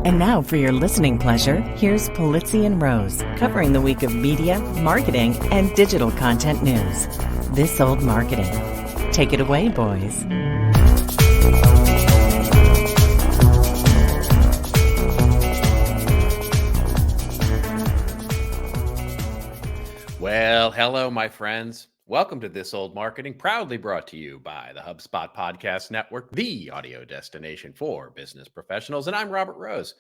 And now for your listening pleasure, here's Polizzi and Rose, covering the week of media, marketing, and digital content news. This Old Marketing. Take it away, boys. Well, hello, my friends. Welcome to This Old Marketing, proudly brought to you by the HubSpot Podcast Network, the audio destination for business professionals. And I'm Robert Rose.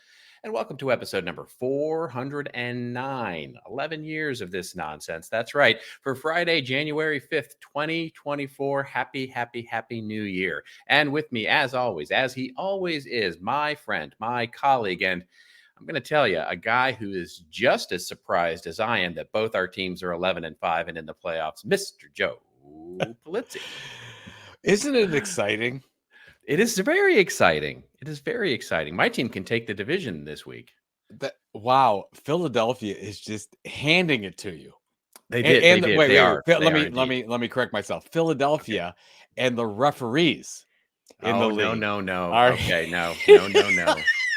And welcome to episode number 409, 11 years of this nonsense. That's right. For Friday, January 5th, 2024. Happy New Year. And with me, as always, as he always is, my friend, my colleague, and I'm going to tell you, a guy who is just as surprised as I am that both our teams are 11-5 and in the playoffs, Mr. Joe Polizzi. Isn't it exciting? It is very exciting. It is very exciting. My team can take the division this week. Wow, Philadelphia is just handing it to you. They did. Wait. Let me correct myself. Philadelphia and the referees in the league. No. Are, Okay, no.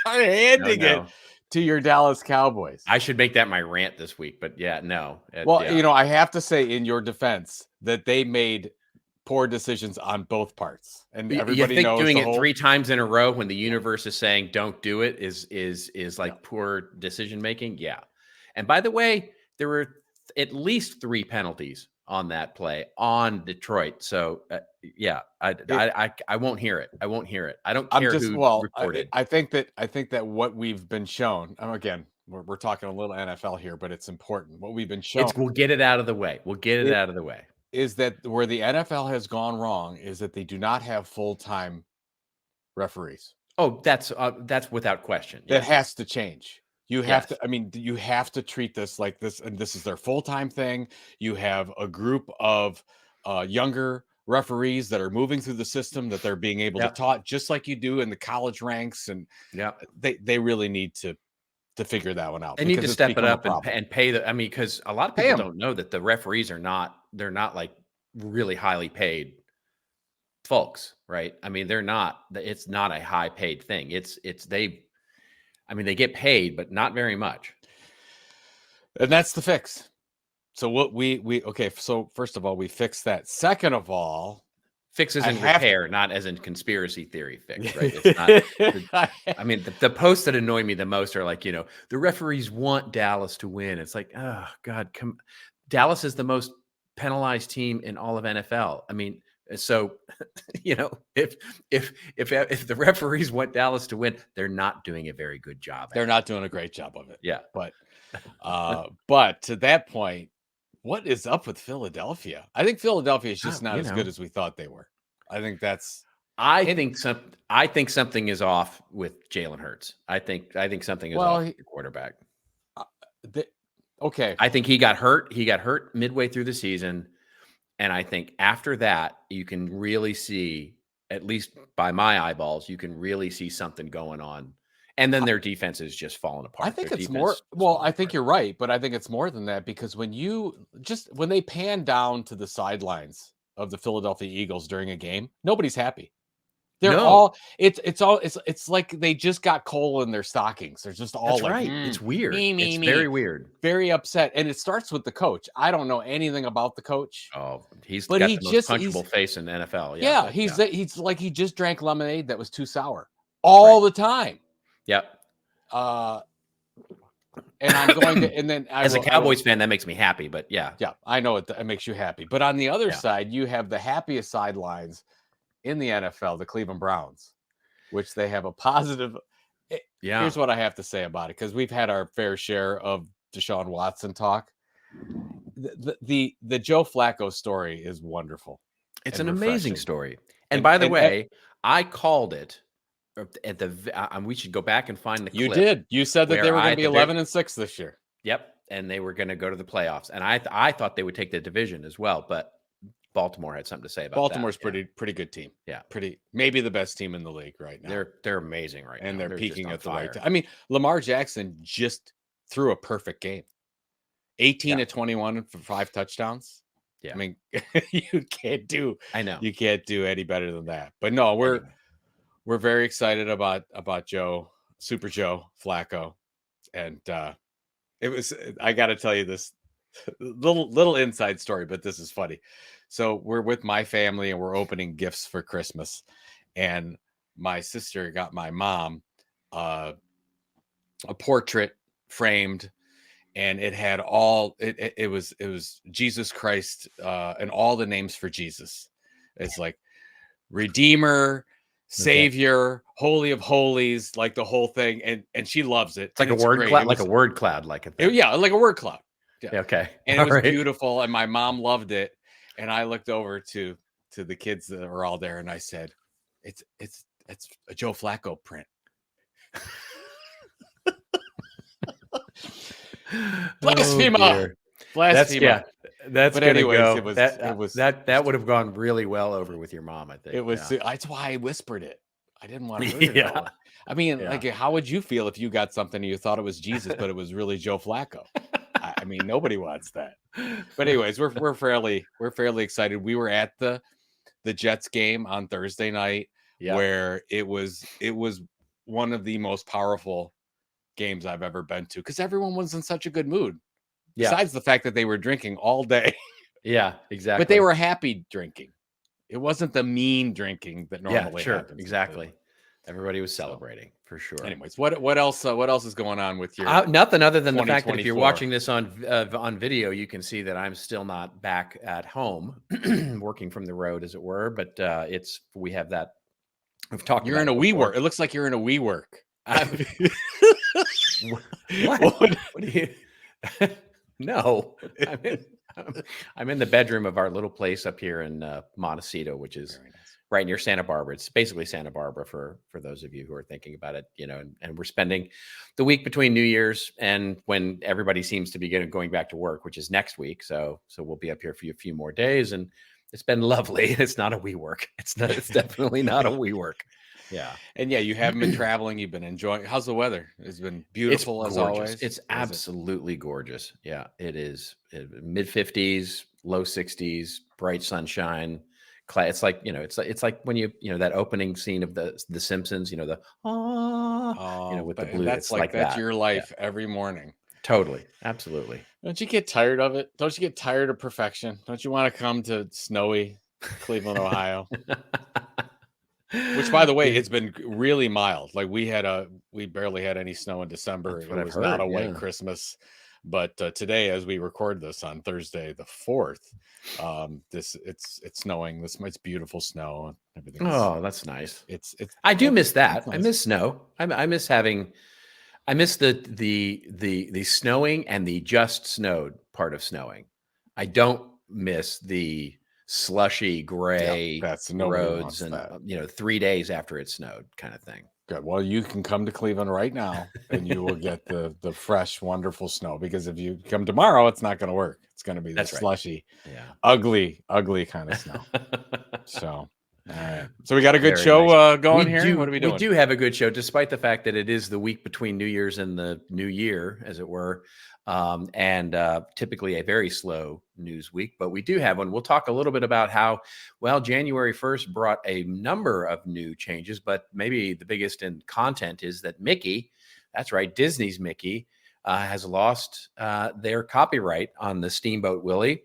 are handing it to your Dallas Cowboys. I should make that my rant this week, but yeah, no. You know, I have to say in your defense that they made poor decisions on both parts, and everybody knows doing it 3 times in a row when the universe is saying don't do it is like poor decision making. Yeah, and by the way, there were at least 3 penalties on that play on Detroit. So yeah, I won't hear it. I won't hear it. I don't care who reported. I think that what we've been shown, again, we're talking a little NFL here, but it's important. What we've been shown, we'll get it out of the way. Is that where the NFL has gone wrong is that they do not have full-time referees. Oh, that's without question. That has to change. You have to, you have to treat this like this, and this is their full-time thing. You have a group of younger referees that are moving through the system that they're being able to taught, just like you do in the college ranks. And they really need to figure that one out. They need to step it up and pay because a lot of people don't know that the referees they're not like really highly paid folks, right? It's not a high paid thing. They get paid, but not very much. And that's the fix. So what so first of all, we fixed that. Second of all, fix as in repair, not as in conspiracy theory fix, right? It's not, the posts that annoy me the most are like, the referees want Dallas to win. It's like, oh God, Dallas is the most penalized team in all of NFL. So, if the referees want Dallas to win, they're not doing a very good job. They're not doing a great job of it. Yeah. But to that point, what is up with Philadelphia? I think Philadelphia is just not as good as we thought they were. I think something is off with Jalen Hurts. I think something is off with the quarterback. Okay. I think he got hurt. He got hurt midway through the season. And I think after that, you can really see, at least by my eyeballs, you can really see something going on. And then their defense is just falling apart. I think it's more. Well, I think you're right, but I think it's more than that, because when they pan down to the sidelines of the Philadelphia Eagles during a game, nobody's happy. It's like they just got coal in their stockings. They're just all right. It's weird. It's very weird. Very upset. And it starts with the coach. I don't know anything about the coach. Oh, he's got the most punchable face in the NFL. Yeah, he's like he just drank lemonade that was too sour all the time. Yep. And I'm going to, and then as a Cowboys fan, that makes me happy. But yeah, I know it makes you happy. But on the other side, you have the happiest sidelines in the NFL, the Cleveland Browns, which they have a positive. Here's what I have to say about it, because we've had our fair share of Deshaun Watson talk. The Joe Flacco story is wonderful. It's an amazing story. And by the way, I called it. We should go back and find the clip. You did. You said that they were going to be 11-6 this year. Yep, and they were going to go to the playoffs. And I thought they would take the division as well, but Baltimore had something to say about Baltimore's pretty good team. Yeah, maybe the best team in the league right now. They're amazing right now, and they're peaking at the right time. Lamar Jackson just threw a perfect game. 18 to 21 for 5 touchdowns. Yeah, you can't do. I know you can't do any better than that. But no, we're very excited about Joe Super Joe Flacco. And it was, I got to tell you this little inside story, but this is funny. So we're with my family and we're opening gifts for Christmas. And my sister got my mom a portrait framed, and it had all it was Jesus Christ and all the names for Jesus. It's like Redeemer, Savior, Holy of Holies, like the whole thing, and she loves it. It's like a word cloud, like a word cloud, like yeah, like a word cloud. Yeah. Okay, and it was beautiful, and my mom loved it. And I looked over to the kids that were all there, and I said, "It's a Joe Flacco print." Blasphemer. Blasphemer. That's but gonna anyways, go. It was that would have gone really well over with your mom, I think. It was that's why I whispered it. I didn't want to hurt her. I mean, like, how would you feel if you got something and you thought it was Jesus, but it was really Joe Flacco? I mean, nobody wants that. But anyways, we're fairly excited. We were at the Jets game on Thursday night, where it was one of the most powerful games I've ever been to, because everyone was in such a good mood. Besides the fact that they were drinking all day. Yeah, exactly. But they were happy drinking. It wasn't the mean drinking that normally happens. Exactly. Everybody was celebrating, for sure. Anyways, what else is going on with your nothing other than the fact that if you're watching this on video, you can see that I'm still not back at home, working from the road, as it were. But we have that. We've talked. You're in a WeWork. It looks like you're in a WeWork. What? What do you? No, I'm in the bedroom of our little place up here in Montecito, which is right near Santa Barbara. It's basically Santa Barbara for those of you who are thinking about it, and we're spending the week between New Year's and when everybody seems to be going back to work, which is next week. So we'll be up here for a few more days, and it's been lovely. It's not a WeWork. It's definitely not a WeWork. Yeah. And you haven't been traveling. You've been enjoying. How's the weather? It's been beautiful as always. It's absolutely gorgeous. Yeah, it is. Mid 50s, low 60s, bright sunshine. It's like, it's like when that opening scene of the Simpsons, with the blue. That's your life every morning. Totally. Absolutely. Don't you get tired of it? Don't you get tired of perfection? Don't you want to come to snowy Cleveland, Ohio? Which, by the way, it's been really mild. Like we barely had any snow in December. It was not a white Christmas. But today, as we record this on Thursday, the 4th, it's snowing. It's beautiful snow. Everything. Oh, that's nice. I do miss that. Nice. I miss snow. I miss the snowing and the just snowed part of snowing. I don't miss the slushy gray roads and 3 days after it snowed kind of thing. Good. Well, you can come to Cleveland right now and you will get the fresh, wonderful snow, because if you come tomorrow, it's not going to work. It's going to be the slushy, ugly kind of snow. So, all right. So we got a good show going here. What are we doing? We do have a good show, despite the fact that it is the week between New Year's and the New Year, as it were. And typically a very slow news week, but we do have one. We'll talk a little bit about how, January 1st brought a number of new changes, but maybe the biggest in content is that Mickey, that's right, Disney's Mickey, has lost their copyright on the Steamboat Willie,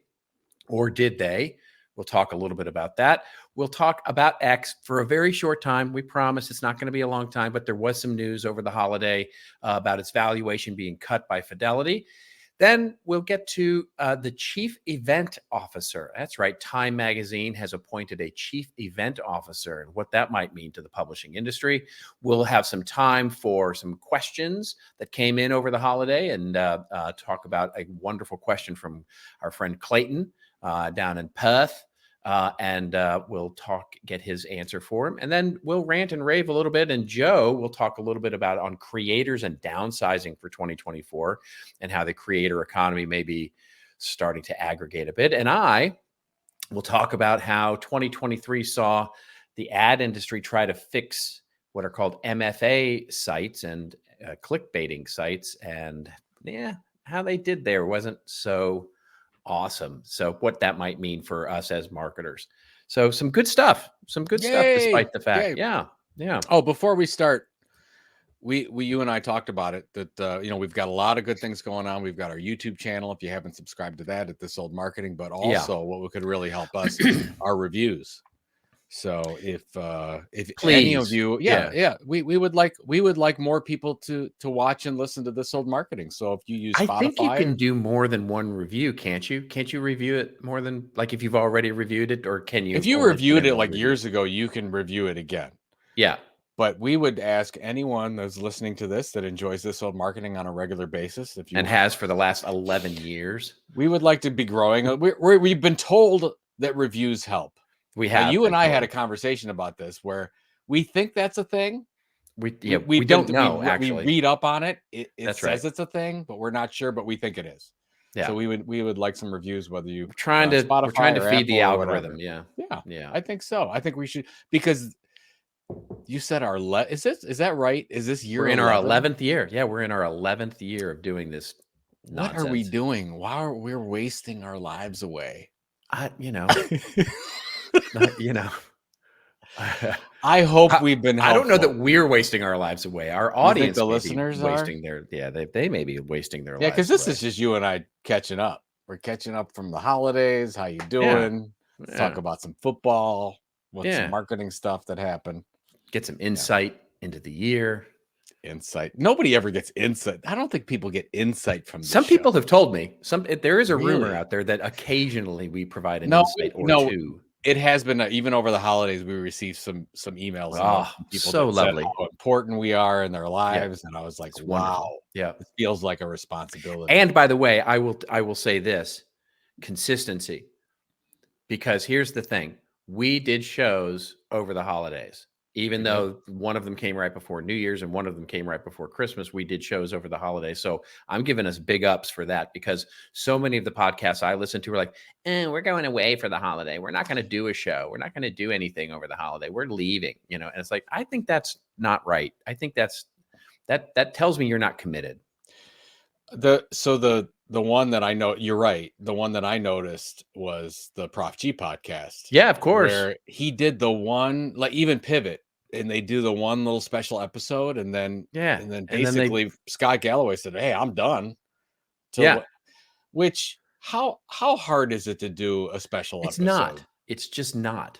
or did they? We'll talk a little bit about that. We'll talk about X for a very short time. We promise it's not going to be a long time, but there was some news over the holiday about its valuation being cut by Fidelity. Then we'll get to the chief event officer. That's right. Time Magazine has appointed a chief event officer, and what that might mean to the publishing industry. We'll have some time for some questions that came in over the holiday, and talk about a wonderful question from our friend Clayton down in Perth. And we'll get his answer for him. And then we'll rant and rave a little bit. And Joe will talk a little bit about on creators and downsizing for 2024 and how the creator economy may be starting to aggregate a bit. And I will talk about how 2023 saw the ad industry try to fix what are called MFA sites and clickbaiting sites. And how they did there wasn't so awesome. So what that might mean for us as marketers. So some good stuff, despite the fact. Yeah. Oh, before we start, you and I talked about it, that we've got a lot of good things going on. We've got our YouTube channel, if you haven't subscribed to that, at This Old Marketing, but also what could really help us are reviews. So if any of Please. you, we would like more people to watch and listen to This Old Marketing. So if you use Spotify, I think you can do more than one review, can't you? Can't you review it more than, like, if you've already reviewed it, or can you? If you reviewed it like years ago, you can review it again. Yeah. But we would ask anyone that's listening to this that enjoys This Old Marketing on a regular basis, has for the last 11 years, we would like to be growing. We've been told that reviews help. We have. Now, you and I had a conversation about this where we think that's a thing. We don't know. Actually, we read up on it. It that's says it's a thing, but we're not sure. But we think it is. Yeah. So we would like some reviews. Whether we're trying to feed the algorithm. Yeah. I think so. I think we should, because you said is that right? Is this year? We're in our 11th year. Yeah, we're in our 11th year of doing this nonsense. What are we doing? Why are we wasting our lives away? I hope we've been helpful. I don't know that we're wasting our lives away. Our audience, the listeners, wasting they may be wasting their lives. Yeah, because this is just you and I catching up. We're catching up from the holidays. How you doing? Let's talk about some football. What's some marketing stuff that happened? Get some insight into the year. Insight. Nobody ever gets insight. I don't think people get insight from this Some show. People have told me. There is a rumor out there that occasionally we provide an insight or two. It has been even over the holidays. We received some emails. From people so lovely. How important we are in their lives, and I was like, it's "Wow, wonderful. Yeah, it feels like a responsibility." And by the way, I will say this: consistency. Because here's the thing: we did shows over the holidays. Even though one of them came right before New Year's and one of them came right before Christmas, we did shows over the holidays. So I'm giving us big ups for that, because so many of the podcasts I listen to are like, we're going away for the holiday. We're not going to do a show. We're not going to do anything over the holiday. We're leaving, and it's like, I think that's not right. I think that tells me you're not committed. The one that I know, you're right. The one that I noticed was the Prof G podcast. Yeah, of course. Where he did the one, like, even Pivot, and they do the one little special episode, and then basically Scott Galloway said, "Hey, I'm done." Which how hard is it to do a special episode? It's not. It's just not.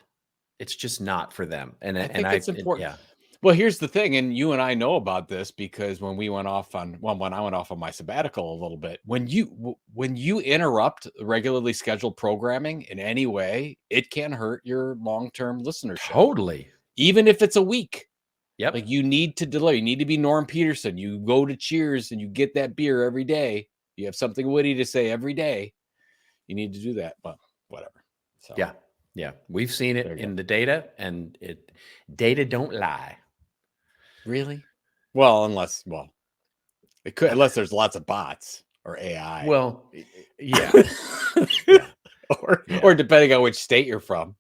It's just not for them. And I think it's important. Well, here's the thing, and you and I know about this because when I went off on my sabbatical a little bit, when you interrupt regularly scheduled programming in any way, it can hurt your long-term listenership. Totally. Even if it's a week. Yep. Like, you need to delay. You need to be Norm Peterson. You go to Cheers and you get that beer every day. You have something witty to say every day. You need to do that, but whatever. So yeah. We've seen it in the data, and data don't lie. Really? Well, unless there's lots of bots or AI. Well, yeah. Or depending on which state you're from.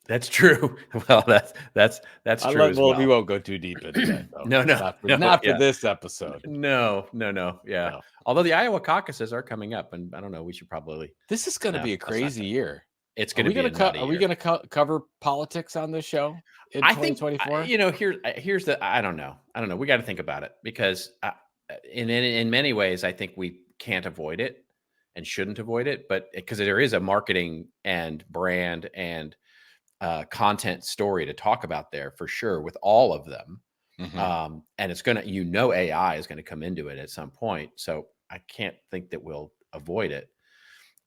That's true. Well, that's true. As well. We won't go too deep into that. Though. No, not for this episode. No. Yeah. No. Although the Iowa caucuses are coming up, and I don't know. We should probably. This is going to be a crazy year. It's going to be. Are we going to cover politics on this show in 2024? Here's the. I don't know. We got to think about it, because in many ways, I think we can't avoid it and shouldn't avoid it, but because there is a marketing and brand and content story to talk about there for sure with all of them. Mm-hmm. And it's going to, AI is going to come into it at some point. So I can't think that we'll avoid it.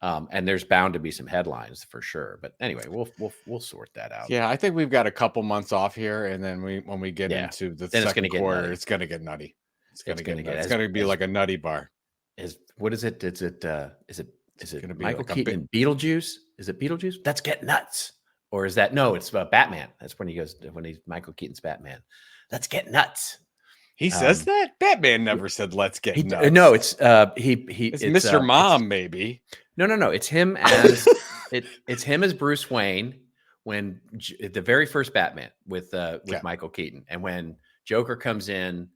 And there's bound to be some headlines for sure. But anyway, we'll sort that out. Yeah, I think we've got a couple months off here, and then when we get into the second quarter, it's going to get nutty. It's going to be like a nutty bar. What is it? Is it Michael Keaton and Beetlejuice? Is it Beetlejuice? Let's get nuts. Or is that, no, it's Batman. That's when he's Michael Keaton's Batman. Let's get nuts. He says that? Batman never said let's get nuts. No, it's it's Mr. Mom, maybe. No. It's him as it's him as Bruce Wayne when the very first Batman with Michael Keaton, and when Joker comes in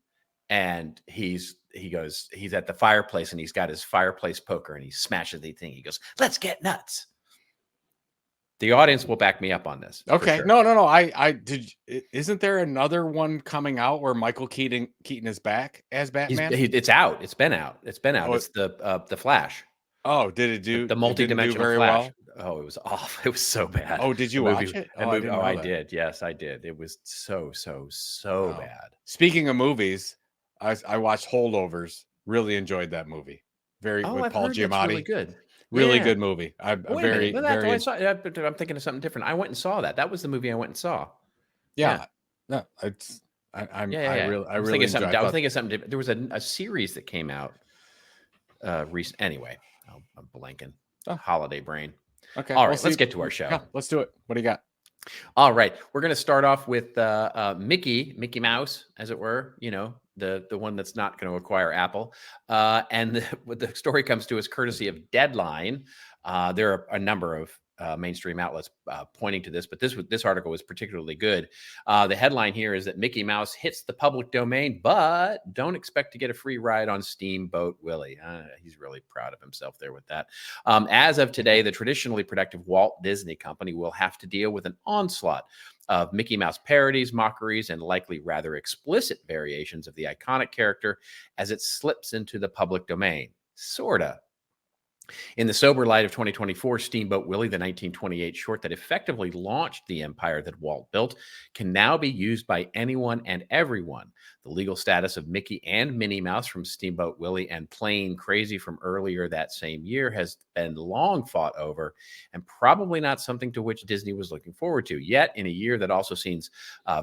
and he's at the fireplace and he's got his fireplace poker and he smashes the thing. He goes, "Let's get nuts." The audience will back me up on this. Okay. Sure. No. I did. Isn't there another one coming out where Michael Keaton is back as Batman? It's out. It's been out. It's the Flash. Oh, did it do? The It didn't do multi-dimensional very Flash. well. Oh, it was awful. It was so bad. Oh, did you watch it? Oh, I didn't know I that. did. Yes, I did. It was so bad. Speaking of movies, I watched Holdovers. Really enjoyed that movie. With Paul Giamatti. Really good. Really good movie. I'm thinking of something different. I went and saw that. That was the movie I went and saw. Yeah. No, it's I was really thinking enjoyed. I was thinking of something different. There was a series that came out recent. Anyway, I'm blanking. Holiday brain. Okay. All right, let's get to our show. Yeah, let's do it. What do you got? All right, we're going to start off with Mickey Mouse, as it were. The one that's not going to acquire Apple. And the story comes to us courtesy of Deadline. There are a number of mainstream outlets pointing to this, but this article was particularly good. The headline here is that Mickey Mouse hits the public domain, but don't expect to get a free ride on Steamboat Willie. He's really proud of himself there with that. As of today, the traditionally productive Walt Disney Company will have to deal with an onslaught of Mickey Mouse parodies, mockeries, and likely rather explicit variations of the iconic character as it slips into the public domain. Sorta. In the sober light of 2024, Steamboat Willie, the 1928 short that effectively launched the empire that Walt built, can now be used by anyone and everyone. The legal status of Mickey and Minnie Mouse from Steamboat Willie and Plain Crazy from earlier that same year has been long fought over and probably not something to which Disney was looking forward to. Yet, in a year that also sees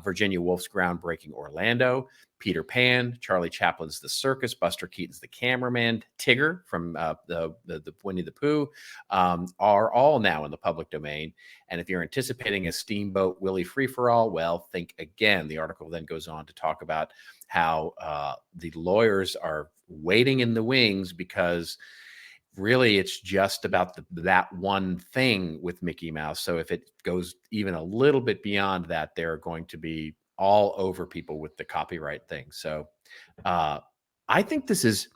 Virginia Woolf's groundbreaking Orlando, Peter Pan, Charlie Chaplin's The Circus, Buster Keaton's The Cameraman, Tigger from the Winnie the Pooh are all now in the public domain. And if you're anticipating a Steamboat Willie free-for-all, well, think again. The article then goes on to talk about how the lawyers are waiting in the wings because really it's just about that one thing with Mickey Mouse. So if it goes even a little bit beyond that, they're going to be all over people with the copyright thing. So I think there's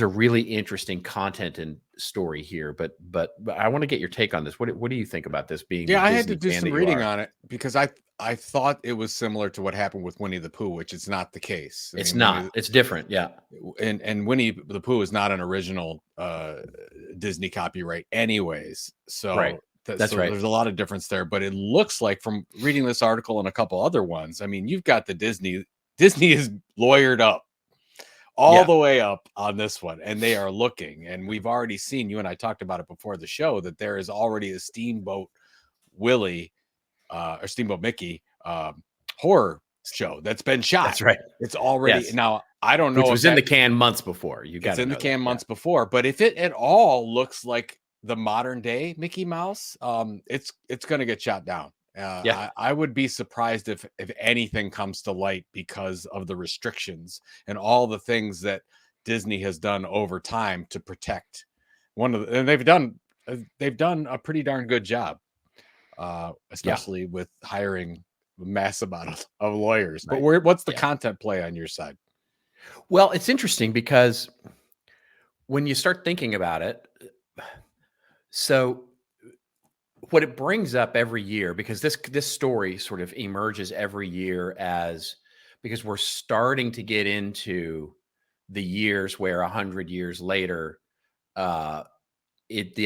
a really interesting content and story here, but I want to get your take on this. What do you think about this being? Yeah, I had to do some reading on it because I thought it was similar to what happened with Winnie the Pooh, which is not the case. It's not. It's different. Yeah. And Winnie the Pooh is not an original Disney copyright anyways. So right. That's right. There's a lot of difference there, but it looks like from reading this article and a couple other ones, I mean, you've got Disney is lawyered up all the way up on this one, and they are looking, and we've already seen, you and I talked about it before the show, that there is already a Steamboat Willie or Steamboat Mickey horror show that's been shot. That's right. It's already now. I don't know. Which was in the can months before. It's in the can months before, but if it at all looks like the modern day Mickey Mouse, it's going to get shot down. I would be surprised if anything comes to light because of the restrictions and all the things that Disney has done over time to protect and they've done a pretty darn good job, especially with hiring a massive amount of lawyers. Right. But what's the content play on your side? Well, it's interesting because when you start thinking about it, so what it brings up every year, because this story sort of emerges every year because we're starting to get into the years where 100 years later, the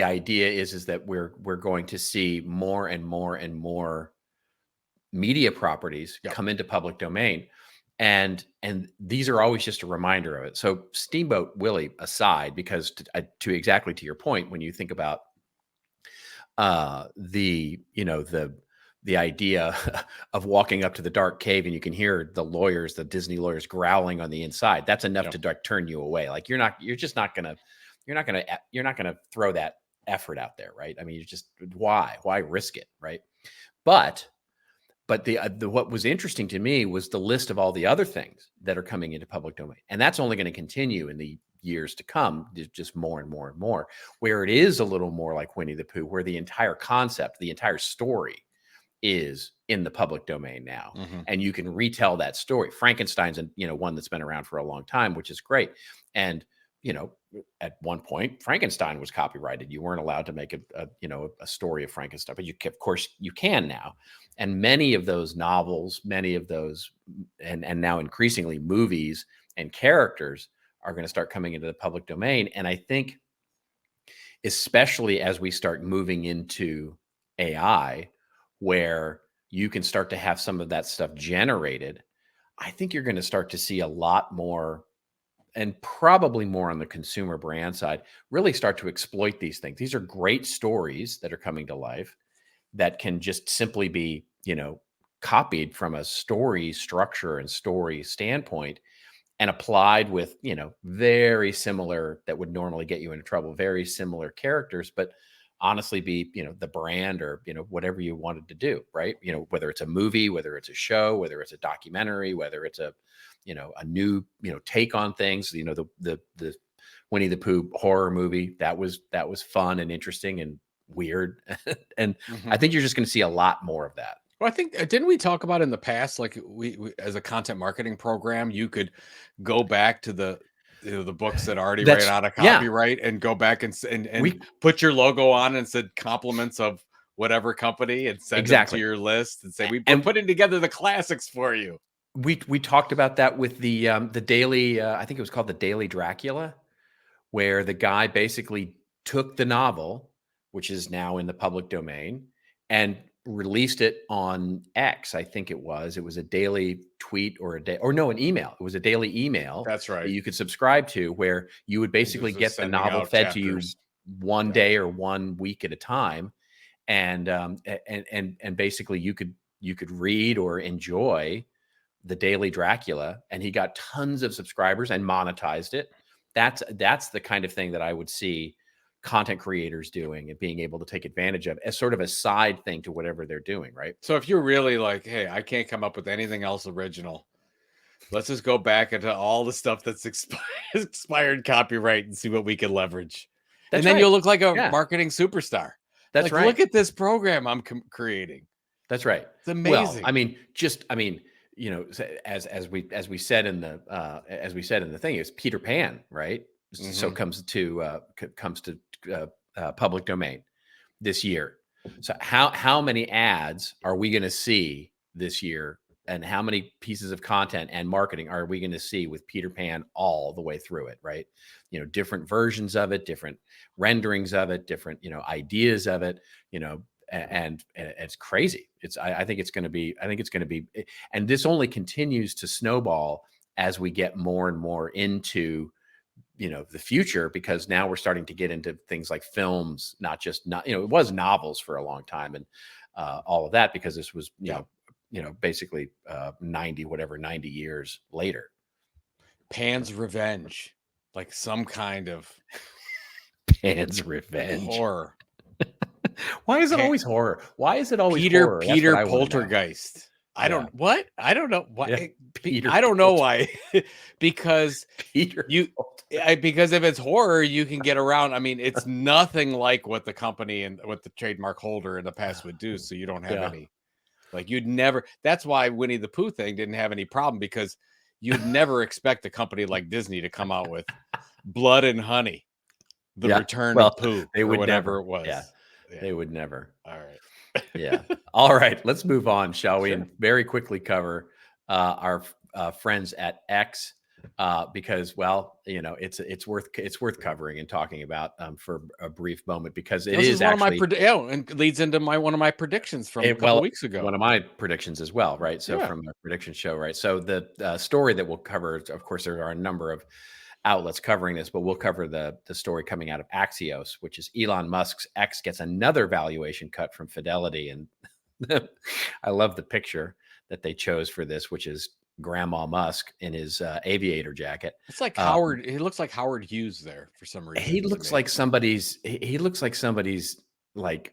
idea is that we're going to see more and more and more media properties come into public domain. And these are always just a reminder of it. So Steamboat Willie aside, because to exactly to your point, when you think about the idea of walking up to the dark cave and you can hear the Disney lawyers growling on the inside, that's enough to turn you away. Like you're not going to throw that effort out there. Right. I mean, why risk it? Right. But what was interesting to me was the list of all the other things that are coming into public domain. And that's only going to continue in the years to come, just more and more and more, where it is a little more like Winnie the Pooh, where the entire concept, the entire story is in the public domain now. Mm-hmm. And you can retell that story. Frankenstein's one that's been around for a long time, which is great. And at one point, Frankenstein was copyrighted. You weren't allowed to make a story of Frankenstein, but of course you can now. And many of those novels, many of those, and now increasingly movies and characters are going to start coming into the public domain. And I think, especially as we start moving into AI, where you can start to have some of that stuff generated, I think you're going to start to see a lot more, and probably more on the consumer brand side, really start to exploit these things. These are great stories that are coming to life that can just simply be, copied from a story structure and story standpoint and applied with, very similar, that would normally get you into trouble, very similar characters, but honestly be, the brand or, whatever you wanted to do, right? Whether it's a movie, whether it's a show, whether it's a documentary, whether it's a new, take on things, the Winnie the Pooh horror movie, that was fun and interesting and weird. And I think you're just going to see a lot more of that. Well, I think, didn't we talk about in the past, like we as a content marketing program, you could go back to the books that already ran out of copyright and go back and we put your logo on and said compliments of whatever company and send them to your list and say, we're putting together the classics for you. We talked about that with the daily, I think it was called the Daily Dracula, where the guy basically took the novel, which is now in the public domain, and released it on X. I think it was a daily tweet or an email. It was a daily email. That's right. That you could subscribe to, where you would basically get the novel fed to you one day or 1 week at a time. And basically you could read or enjoy the Daily Dracula, and he got tons of subscribers and monetized it. That's the kind of thing that I would see content creators doing and being able to take advantage of as sort of a side thing to whatever they're doing, right? So if you're really like, hey, I can't come up with anything else original, let's just go back into all the stuff that's expired copyright and see what we can leverage. And then you'll look like a marketing superstar. That's right. Look at this program I'm creating. That's right. It's amazing. Well, as we said in the thing, it's Peter Pan, right? So comes to public domain this year. So how many ads are we going to see this year, and how many pieces of content and marketing are we going to see with Peter Pan all the way through it, right? Different versions of it, different renderings of it, different ideas of it, and it's crazy. I think it's going to be, and this only continues to snowball as we get more and more into the future, because now we're starting to get into things like films, it was novels for a long time, and all of that, because this was basically 90 years later. Pan's Revenge, like some kind of Pan's Revenge horror. Why is it always horror? Why is it always Peter horror? Poltergeist? I don't know why. Peter I don't know why. Because Peter because if it's horror, you can get around. I mean, it's nothing like what the company and what the trademark holder in the past would do. So you don't have any, like, you'd never. That's why Winnie the Pooh thing didn't have any problem, because you'd never expect a company like Disney to come out with Blood and Honey, the Return of Pooh, they would whatever never. it was. Yeah. They would never. All right. Yeah. All right. Let's move on, shall we? And very quickly cover our friends at X, because, well, it's worth covering and talking about for a brief moment, because it is actually and leads into one of my predictions from a couple weeks ago. One of my predictions as well, right? So from the prediction show, right? So the story that we'll cover, of course, there are a number of outlets covering this, but we'll cover the story coming out of Axios, which is Elon Musk's X gets another valuation cut from Fidelity. And I love the picture that they chose for this, which is Grandma Musk in his aviator jacket. It's like Howard. He looks like Howard Hughes there for some reason. He looks like somebody's like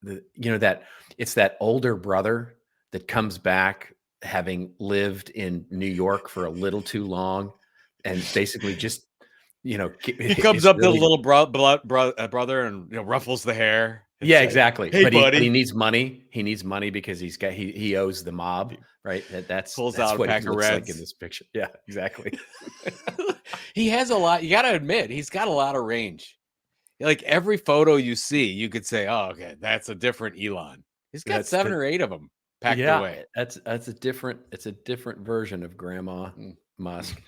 that it's that older brother that comes back having lived in New York for a little too long, and basically just, he comes up to the little brother and ruffles the hair. Yeah, exactly. Hey, but buddy. He needs money. He needs money because he owes the mob, right? That's out what a pack he of looks Reds like in this picture. Yeah, exactly. He has a lot. You got to admit, he's got a lot of range. Like every photo you see, you could say, "Oh, okay, that's a different Elon." He's got 7 or 8 of them packed away. It's a different version of Grandma Musk.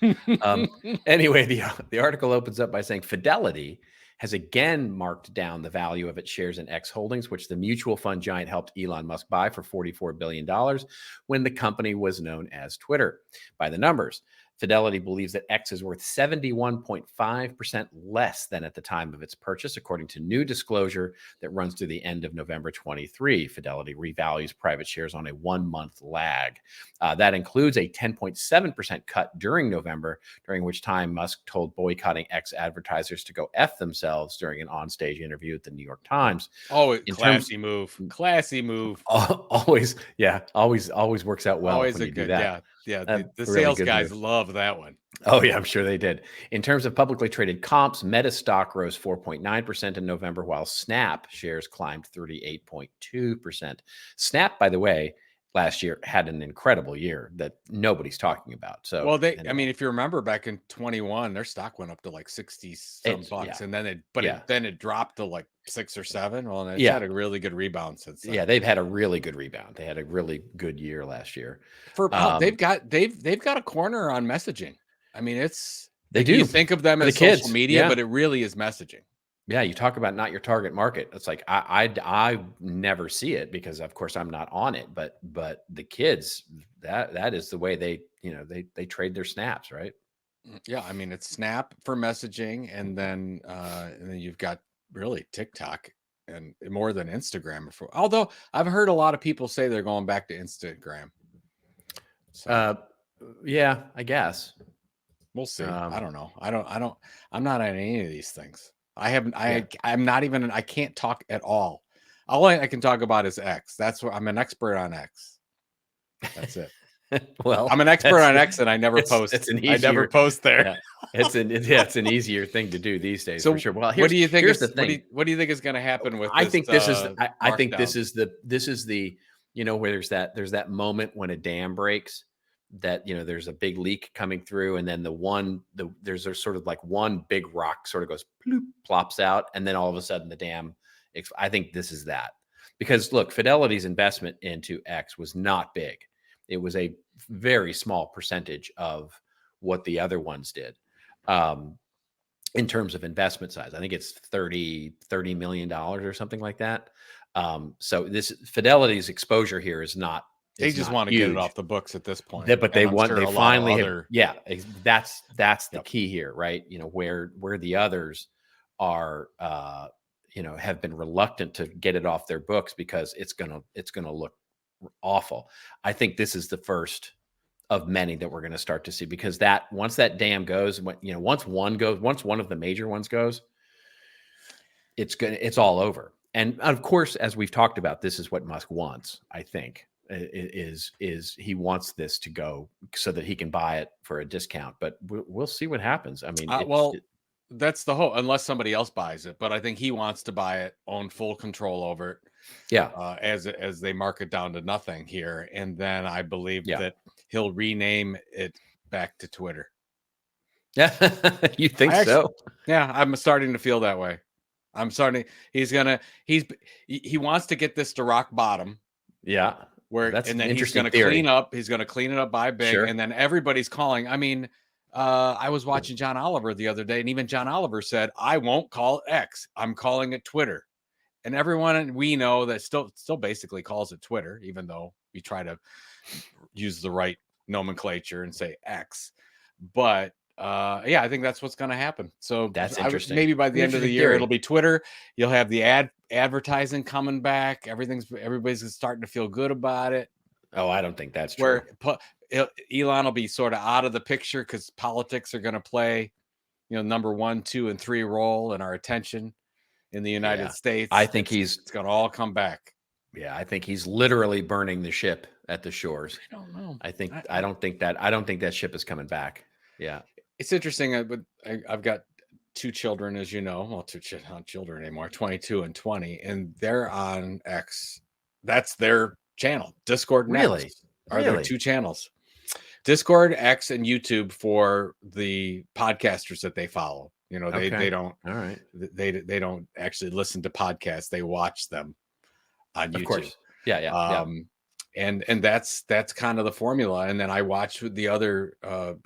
Anyway, the article opens up by saying Fidelity has again marked down the value of its shares in X Holdings, which the mutual fund giant helped Elon Musk buy for $44 billion when the company was known as Twitter. By the numbers, Fidelity believes that X is worth 71.5% less than at the time of its purchase, according to new disclosure that runs through the end of November 23. Fidelity revalues private shares on a 1-month lag. That includes a 10.7% cut during November, during which time Musk told boycotting X advertisers to go F themselves during an onstage interview at the New York Times. Oh, classy move. Classy move. Always works out well Always when you good, do that. Yeah. The really sales guys love that one. Oh, yeah, I'm sure they did. In terms of publicly traded comps, Meta stock rose 4.9% in November, while Snap shares climbed 38.2%. Snap, by the way, last year had an incredible year that nobody's talking about. So, well, I mean, if you remember back in 21, their stock went up to like 60 some bucks, and then it dropped to like 6 or 7. Well, and it's had a really good rebound since then. Yeah, they've had a really good rebound. They had a really good year last year. They've got a corner on messaging. I mean, they do. You think of them as social media, but it really is messaging. Yeah, you talk about not your target market. It's like I never see it because, of course, I'm not on it. But the kids, that is the way they trade their snaps, right? Yeah, I mean, it's Snap for messaging, and then you've got really TikTok and more than Instagram. Although I've heard a lot of people say they're going back to Instagram. So, yeah, I guess we'll see. I don't know. I'm not on any of these things. I'm not even, I can't talk at all. All I can talk about is X. That's what I'm an expert on X. That's it. Well, I'm an expert on X, and I never post. I never post there. Yeah, it's an easier thing to do these days, for sure. Well, what do you think? What do you think is going to happen with? I think this is the where there's that moment when a dam breaks, that there's a big leak coming through, and then there's sort of like one big rock sort of goes bloop, plops out, and then all of a sudden the dam. I think this is that, because look, Fidelity's investment into X was not big. It was a very small percentage of what the other ones did in terms of investment size. I think it's $30 million or something like that. So this Fidelity's exposure here is not. They just want to get it off the books at this point. But they finally that's the key here, right? Where the others are have been reluctant to get it off their books because it's gonna look awful. I think this is the first of many that we're going to start to see, because once that dam goes, once one of the major ones goes, it's all over. And of course, as we've talked about, this is what Musk wants. I think is he wants this to go so that he can buy it for a discount. But we'll see what happens. I mean, that's the hope, unless somebody else buys it. But I think he wants to buy it, own full control over it. Yeah. As they mark it down to nothing here, and then I believe that he'll rename it back to Twitter. Yeah, you think so? Yeah, I'm starting to feel that way. He wants to get this to rock bottom. Yeah. And then he's going to clean up. He's going to clean it up by big, and then everybody's calling. I mean, I was watching John Oliver the other day, and even John Oliver said, "I won't call it X. I'm calling it Twitter." And everyone we know that still basically calls it Twitter, even though we try to use the right nomenclature and say X. But I think that's what's going to happen. So that's interesting. Maybe by the end of the year, it'll be Twitter. You'll have the advertising coming back. Everybody's starting to feel good about it. Oh, I don't think that's true. Elon will be sort of out of the picture because politics are going to play, number 1, 2, and 3 role in our attention in the United States. I think it's going to all come back. Yeah, I think he's literally burning the ship at the shores. I don't know. I don't think that ship is coming back. Yeah, it's interesting. I've got 2 children, as you know. Well, 2 not children anymore, 22 and 20, and they're on X. That's their channel. Discord and Really? X are their 2 channels. Discord, X, and YouTube for the podcasters that they follow. You know, they don't. All right. They don't actually listen to podcasts. They watch them on YouTube. Of course. Yeah. And that's kind of the formula. And then I watch the other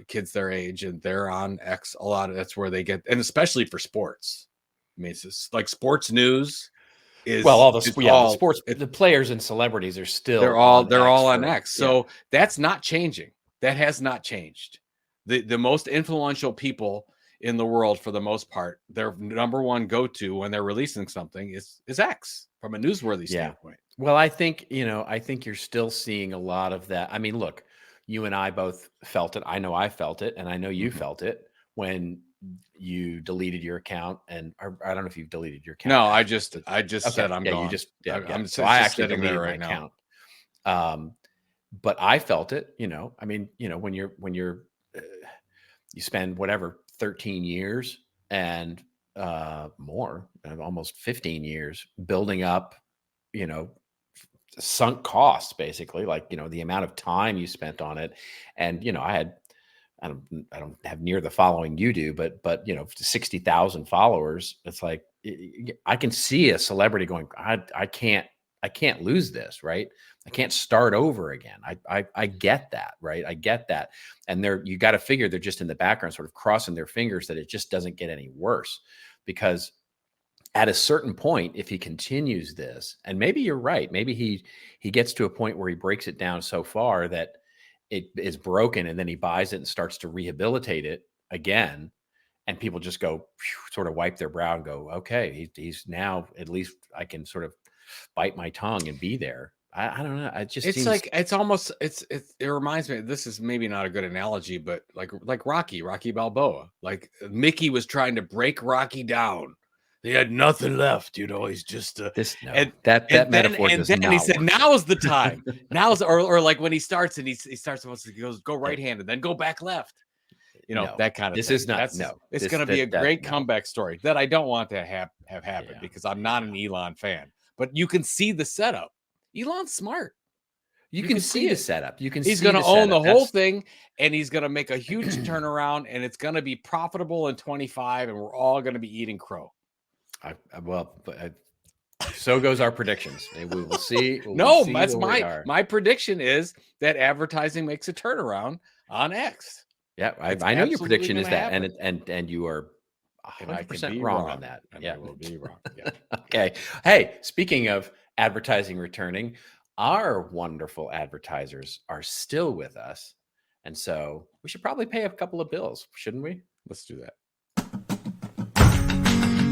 kids their age, and they're on X a lot. That's where they get, and especially for sports. I mean, it's just like sports news is the sports, the players and celebrities are still they're all on X. So that's not changing. That has not changed. The most influential people in the world, for the most part, their number one go-to when they're releasing something is X from a newsworthy standpoint. Well, I think you're still seeing a lot of that. I mean, look, you and I both felt it. I know I felt it, and I know you felt it when you deleted your account. And I don't know if you've deleted your account. No, I just said I'm gone. So I actually deleted there right now. But I felt it. I mean, when you're you spend whatever 13 years and more, almost 15 years building up, sunk costs, basically, like, the amount of time you spent on it. And, I don't have near the following you do, but 60,000 followers. It's like, I can see a celebrity going, I can't lose this, right? I can't start over again. I get that, right? I get that. And you got to figure they're just in the background, sort of crossing their fingers that it just doesn't get any worse, because at a certain point, if he continues this, and maybe you're right, maybe he gets to a point where he breaks it down so far that it is broken, and then he buys it and starts to rehabilitate it again, and people just go sort of wipe their brow and go, okay, he's now, at least I can sort of bite my tongue and be there. I don't know. It seems like it reminds me, this is maybe not a good analogy, but like Rocky Balboa. Like Mickey was trying to break Rocky down. He had nothing left, he's just that metaphor. And then he said, now's the time. Or like when he starts and he starts, he goes, go right hand and then go back left. That kind of this thing. Is not it's going to be a great comeback story that I don't want to have happen because I'm not an Elon fan. But you can see the setup. Elon's smart. You can see the setup. He's going to own the whole thing, and he's going to make a huge turnaround, and it's going to be profitable in 25, and we're all going to be eating crow. So goes our predictions. We will see. That's my prediction is that advertising makes a turnaround on X. Yeah, I know your prediction is that, and you are 100% wrong on that. I will be wrong. Yeah. Okay. Hey, speaking of advertising returning, our wonderful advertisers are still with us, and so we should probably pay a couple of bills, shouldn't we? Let's do that.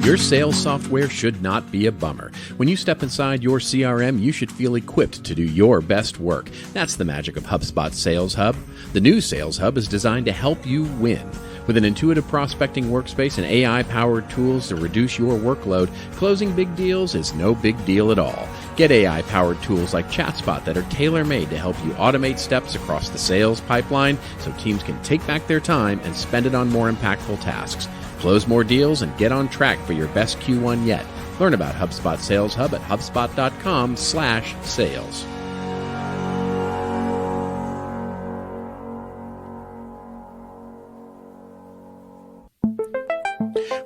Your sales software should not be a bummer. When you step inside your CRM, you should feel equipped to do your best work. That's the magic of HubSpot Sales Hub. The new Sales Hub is designed to help you win. With an intuitive prospecting workspace and AI-powered tools to reduce your workload, closing big deals is no big deal at all. Get AI-powered tools like ChatSpot that are tailor-made to help you automate steps across the sales pipeline so teams can take back their time and spend it on more impactful tasks. Close more deals and get on track for your best Q1 yet. Learn about HubSpot Sales Hub at HubSpot.com/sales.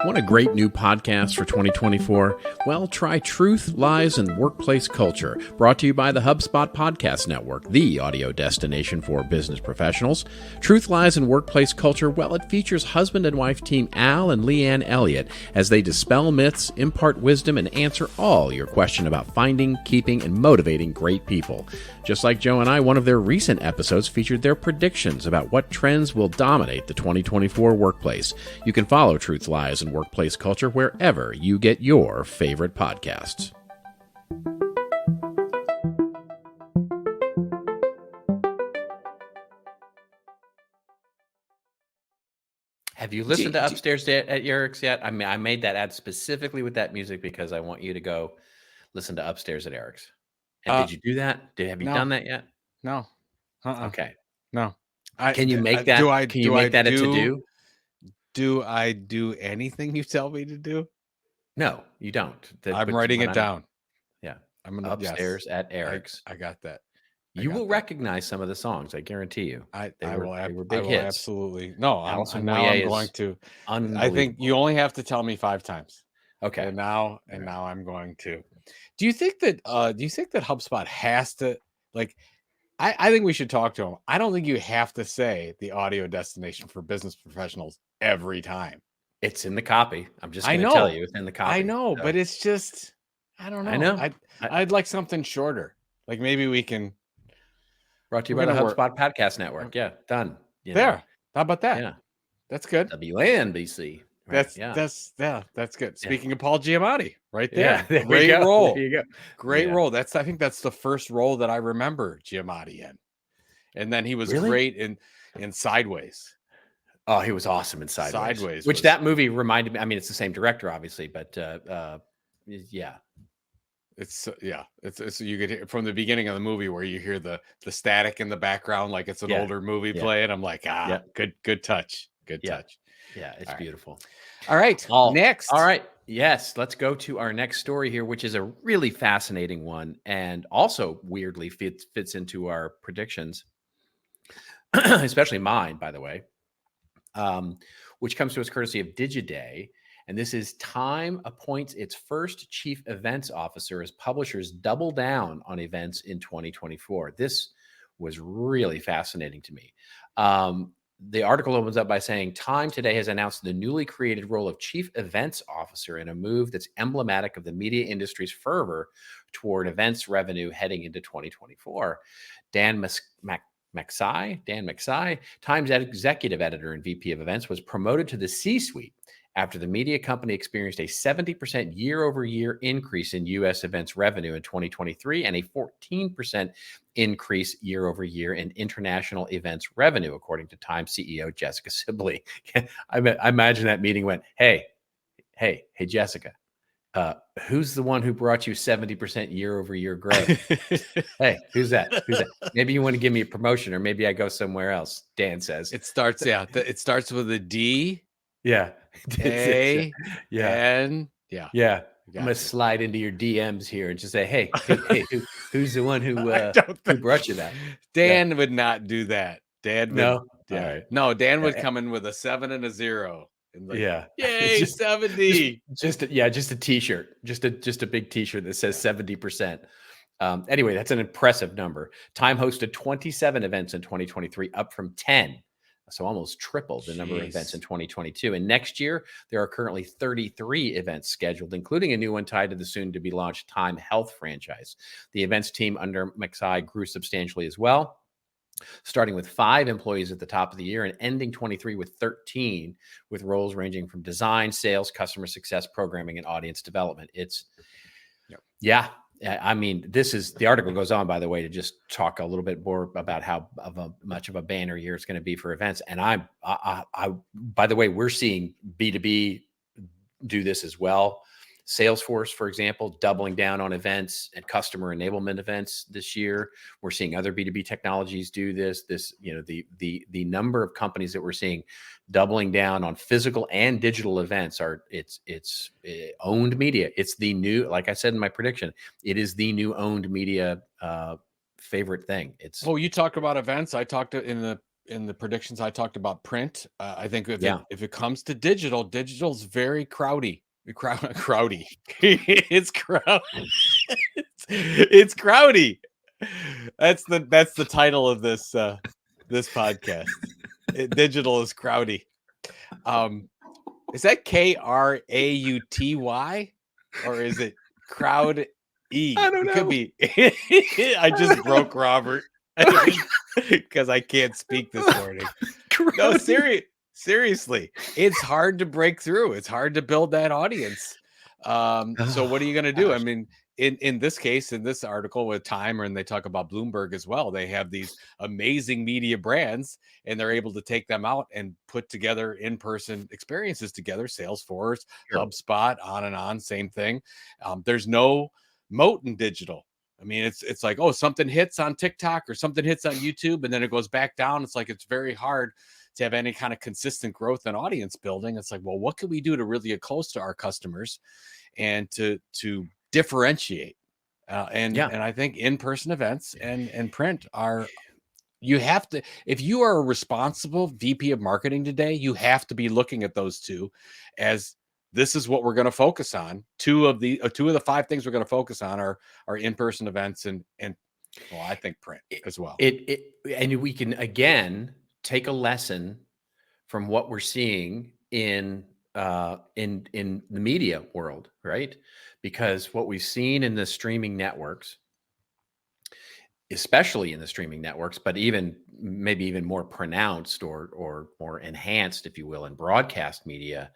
Want a great new podcast for 2024? Well, try Truth, Lies, and Workplace Culture, brought to you by the HubSpot Podcast Network, the audio destination for business professionals. Truth, Lies, and Workplace Culture, well, it features husband and wife team Al and Leanne Elliott as they dispel myths, impart wisdom, and answer all your question about finding, keeping, and motivating great people. Just like Joe and I, one of their recent episodes featured their predictions about what trends will dominate the 2024 workplace. You can follow Truth, Lies, and Workplace Culture wherever you get your favorite podcasts. Have you listened to Upstairs at Eric's yet? I mean, I made that ad specifically with that music because I want you to go listen to Upstairs at Eric's. And did you do that? Have you done that yet? No. Okay. No. Can you make that? Can you make that a to-do? Do I do anything you tell me to do? No, you don't. I'm writing it down. Yeah. I'm gonna Upstairs at Eric's. I got that. You will recognize some of the songs. I guarantee you. They were big hits. Absolutely. No, Allison now I'm Moyet going is to. I think unbelievable. you only have to tell me 5 times. Okay. And now I'm going to. Do you think that HubSpot has to, like, I think we should talk to them. I don't think you have to say the audio destination for business professionals every time. It's in the copy. I'm just going to tell you, it's in the copy. I know, but it's just, I don't know. I know. I'd like something shorter. Like maybe we can. Brought to you by the HubSpot Podcast Network. Yeah, done. There. How about that? Yeah, that's good. WNBC. Right? That's good. Speaking of Paul Giamatti, right there. Yeah, great role. There you go. Great role. I think that's the first role that I remember Giamatti in. And then he was great in Sideways. Oh, he was awesome in Sideways. Which that movie reminded me. I mean, it's the same director, obviously, but yeah. It's you could hear from the beginning of the movie where you hear the static in the background, like it's an older movie playing. I'm like, good touch. Good touch. Yeah, it's beautiful. All right. Next. All right. Yes, let's go to our next story here, which is a really fascinating one and also weirdly fits into our predictions, especially mine, by the way, which comes to us courtesy of Digiday. And this is Time appoints its first chief events officer as publishers double down on events in 2024. This was really fascinating to me. The article opens up by saying Time today has announced the newly created role of chief events officer in a move that's emblematic of the media industry's fervor toward events revenue heading into 2024. Dan McSai, Time's executive editor and VP of events, was promoted to the C-suite after the media company experienced a 70% year-over-year increase in U.S. events revenue in 2023 and a 14% increase year-over-year in international events revenue, according to Time CEO Jessica Sibley. I imagine that meeting went, hey, Jessica, who's the one who brought you 70% year-over-year growth? Hey, who's that? Maybe you want to give me a promotion, or maybe I go somewhere else, Dan says. It starts with a D. Yeah. A. N. Yeah. I'm gonna slide into your DMs here and just say, hey, who's the one who brought you that? Dan would not do that. Dan would, no. All right. No, Dan would come in with a 7 and a 0. And like, yay, just, 70. Just a t-shirt, just a big t-shirt that says 70%. Anyway, that's an impressive number. Time hosted 27 events in 2023, up from 10. So almost tripled the number of events in 2022. And next year, there are currently 33 events scheduled, including a new one tied to the soon-to-be launched Time Health franchise. The events team under McSai grew substantially as well, starting with 5 employees at the top of the year and ending 23 with 13, with roles ranging from design, sales, customer success, programming, and audience development. I mean, the article goes on, by the way, to just talk a little bit more about how much of a banner year it's going to be for events. And I by the way, we're seeing B2B do this as well. Salesforce, for example, doubling down on events and customer enablement events this year. We're seeing other B2B technologies do this. The number of companies that we're seeing doubling down on physical and digital events it's owned media. It's the new, like I said in my prediction, it is the new owned media favorite thing. You talked about events. I talked in the predictions. I talked about print. I think if it comes to digital's very crowdy. Crowdy. It's crowdy. It's crowdy. That's the title of this podcast. Digital is crowdy. Is that Krauty or is it crowd E? I don't know. It could be. I just broke Robert because I can't speak this morning. No, seriously, it's hard to break through. It's hard to build that audience. So what are you going to do? I mean, in this case, in this article with Time, and they talk about Bloomberg as well, they have these amazing media brands and they're able to take them out and put together in-person experiences together. Salesforce, HubSpot, on and on, same thing. There's no moat in digital. I mean, it's like, something hits on TikTok or something hits on YouTube and then it goes back down. It's like, it's very hard to have any kind of consistent growth and audience building. It's like, well, what can we do to really get close to our customers and to differentiate? And I think in-person events and print are, you have to, if you are a responsible VP of marketing today, you have to be looking at those two as this is what we're going to focus on. Two of the 5 things we're going to focus on are in-person events and well, I think print as well. And we can again take a lesson from what we're seeing in the media world, right? Because what we've seen in the streaming networks, especially in the streaming networks, but maybe even more pronounced or more enhanced, if you will, in broadcast media,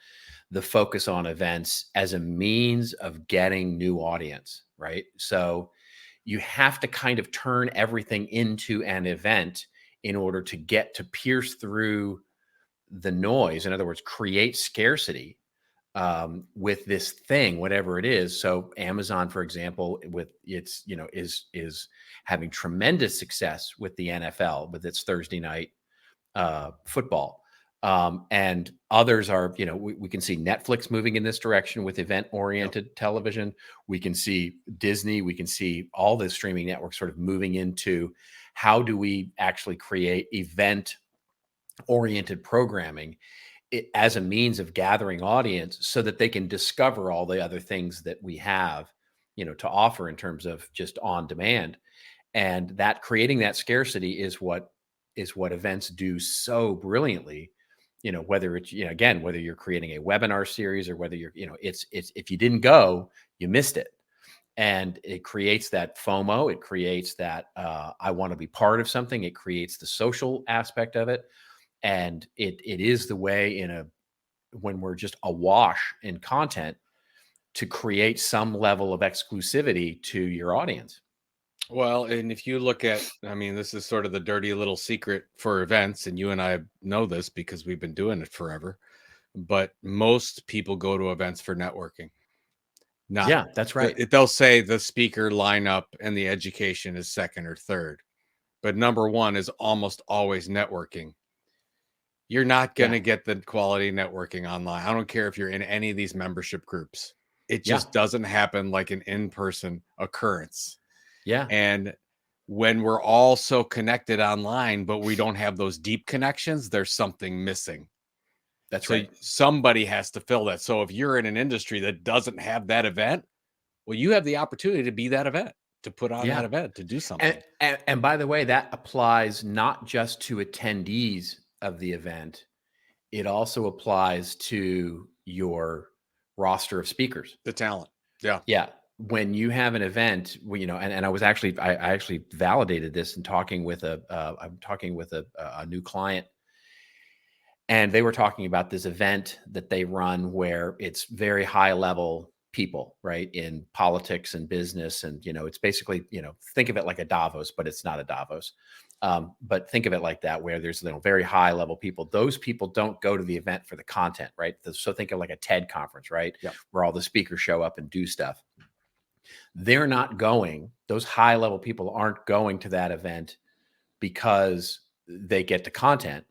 the focus on events as a means of getting new audience, right? So you have to kind of turn everything into an event in order to get to pierce through the noise. In other words, create scarcity with this thing, whatever it is. So Amazon, for example, with its, is having tremendous success with the NFL, with its Thursday night football. And others are, we can see Netflix moving in this direction with event-oriented television. We can see Disney, we can see all the streaming networks sort of moving into how do we actually create event-oriented programming as a means of gathering audience so that they can discover all the other things that we have, to offer in terms of just on demand. And that creating that scarcity is what events do so brilliantly. Whether it's, again, whether you're creating a webinar series or whether you're, it's if you didn't go, you missed it. And it creates that FOMO. It creates that I want to be part of something. It creates the social aspect of it. And it is the way when we're just awash in content to create some level of exclusivity to your audience. Well, and if you look at, this is sort of the dirty little secret for events, and you and I know this because we've been doing it forever, but most people go to events for networking. Yeah, that's right. They'll say the speaker lineup and the education is second or third, but number one is almost always networking. You're not going to get the quality networking online. I don't care if you're in any of these membership groups. It just doesn't happen like an in-person occurrence. Yeah. And when we're all so connected online, but we don't have those deep connections, there's something missing. That's right. Somebody has to fill that. So if you're in an industry that doesn't have that event, well, you have the opportunity to be that event, to put on that event, to do something. And by the way, that applies not just to attendees of the event. It also applies to your roster of speakers. The talent. Yeah. Yeah. When you have an event, and I actually validated this in talking with I'm talking with a new client, and they were talking about this event that they run where it's very high level people, right, in politics and business. And, it's basically, think of it like a Davos, but it's not a Davos. But think of it like that, where there's very high level people. Those people don't go to the event for the content, right? So think of like a TED conference, right? Yeah. Where all the speakers show up and do stuff. They're not going, those high level people aren't going to that event because they get the content.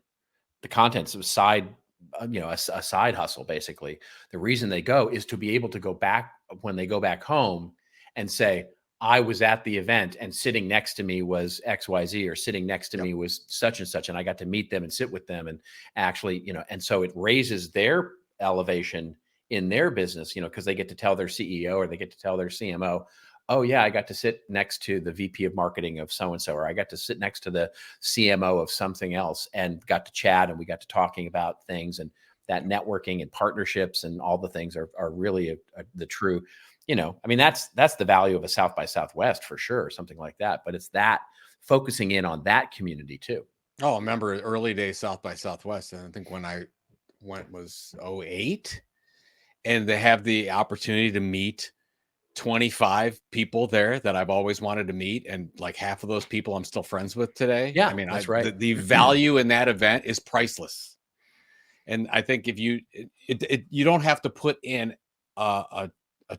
The content's a side hustle, basically. The reason they go is to be able to go back when they go back home and say, I was at the event and sitting next to me was XYZ, or sitting next to me was such and such. And I got to meet them and sit with them and actually, and so it raises their elevation in their business, because they get to tell their CEO or they get to tell their CMO, oh yeah, I got to sit next to the VP of marketing of so-and-so, or I got to sit next to the CMO of something else and got to chat and we got to talking about things. And that networking and partnerships and all the things are really the true, that's the value of a South by Southwest for sure, something like that. But it's that focusing in on that community too. Oh, I remember early days South by Southwest. And I think when I went was 2008, and they have the opportunity to meet 25 people there that I've always wanted to meet. And like half of those people I'm still friends with today. Yeah, that's right. The value in that event is priceless. And I think if you don't have to put in a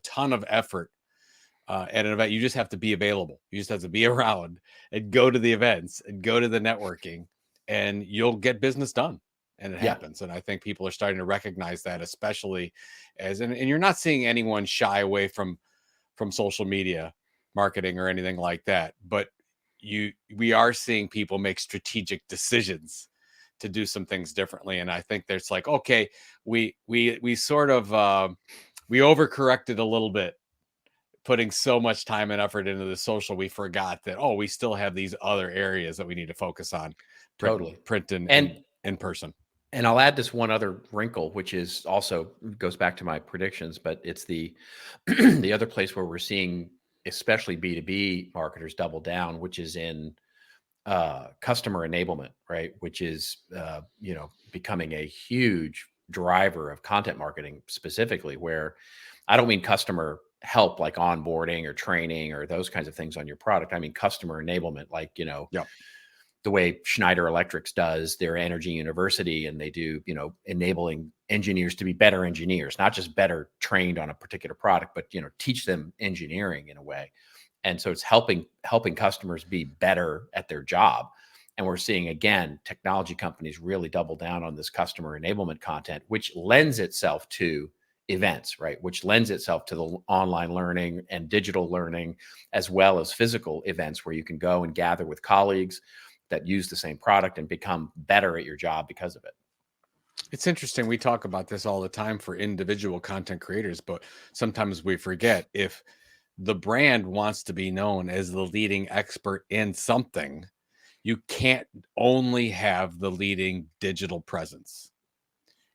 ton of effort at an event. You just have to be available. You just have to be around and go to the events and go to the networking, and you'll get business done. And it happens. And I think people are starting to recognize that, especially and you're not seeing anyone shy away from social media. marketing or anything like that, but we are seeing people make strategic decisions to do some things differently. And I think there's like, okay, we sort of we overcorrected a little bit, putting so much time and effort into the social, we forgot that, oh, we still have these other areas that we need to focus on. Print and in person. And I'll add this one other wrinkle, which is also goes back to my predictions, but it's the the other place where we're seeing especially B2B marketers double down, which is in customer enablement, right? Which is becoming a huge driver of content marketing specifically, where I don't mean customer help like onboarding or training or those kinds of things on your product. I mean customer enablement, like the way Schneider Electric does their energy university, and they do, enabling engineers to be better engineers, not just better trained on a particular product, but, teach them engineering in a way. And so it's helping customers be better at their job. And we're seeing, again, technology companies really double down on this customer enablement content, which lends itself to events, right? Which lends itself to the online learning and digital learning, as well as physical events where you can go and gather with colleagues that use the same product and become better at your job because of it. It's interesting. We talk about this all the time for individual content creators, but sometimes we forget, if the brand wants to be known as the leading expert in something, you can't only have the leading digital presence.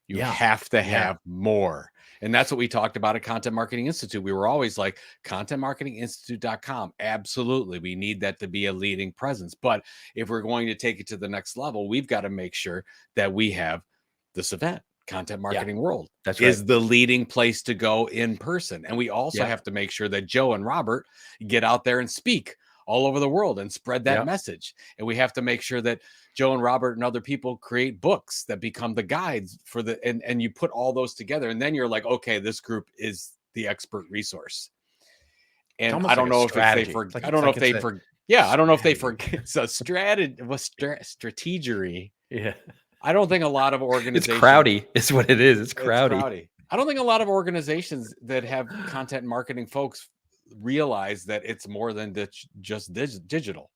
You have to have more. And that's what we talked about at Content Marketing Institute. We were always like, contentmarketinginstitute.com. Absolutely. We need that to be a leading presence. But if we're going to take it to the next level, we've got to make sure that we have this event, Content Marketing World. That's right. Is the leading place to go in person. And we also have to make sure that Joe and Robert get out there and speak all over the world and spread that message. And we have to make sure that Joe and Robert and other people create books that become the guides for and you put all those together. And then you're like, okay, this group is the expert resource. And I don't know if they forget. I don't know if they forget. Yeah, I don't know if they forget. So strategery. Yeah. I don't think a lot of organizations. It's Crowdy. Is what it is. It's Crowdy. I don't think a lot of organizations that have content marketing folks realize that it's more than just digital.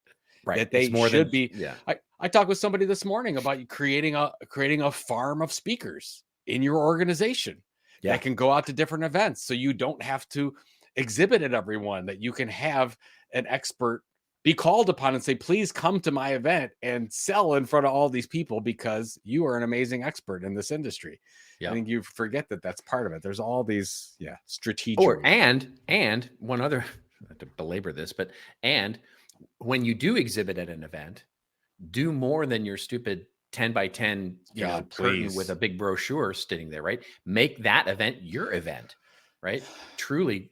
Right. That they should be. Yeah. I talked with somebody this morning about creating a farm of speakers in your organization that can go out to different events, so you don't have to exhibit at everyone, that you can have an expert be called upon and say, please come to my event and sell in front of all these people because you are an amazing expert in this industry. I think you forget that that's part of it. There's all these strategic. And one other, not to belabor this, but when you do exhibit at an event, do more than your stupid 10 by 10 curtain with a big brochure sitting there, right? Make that event your event, right? Truly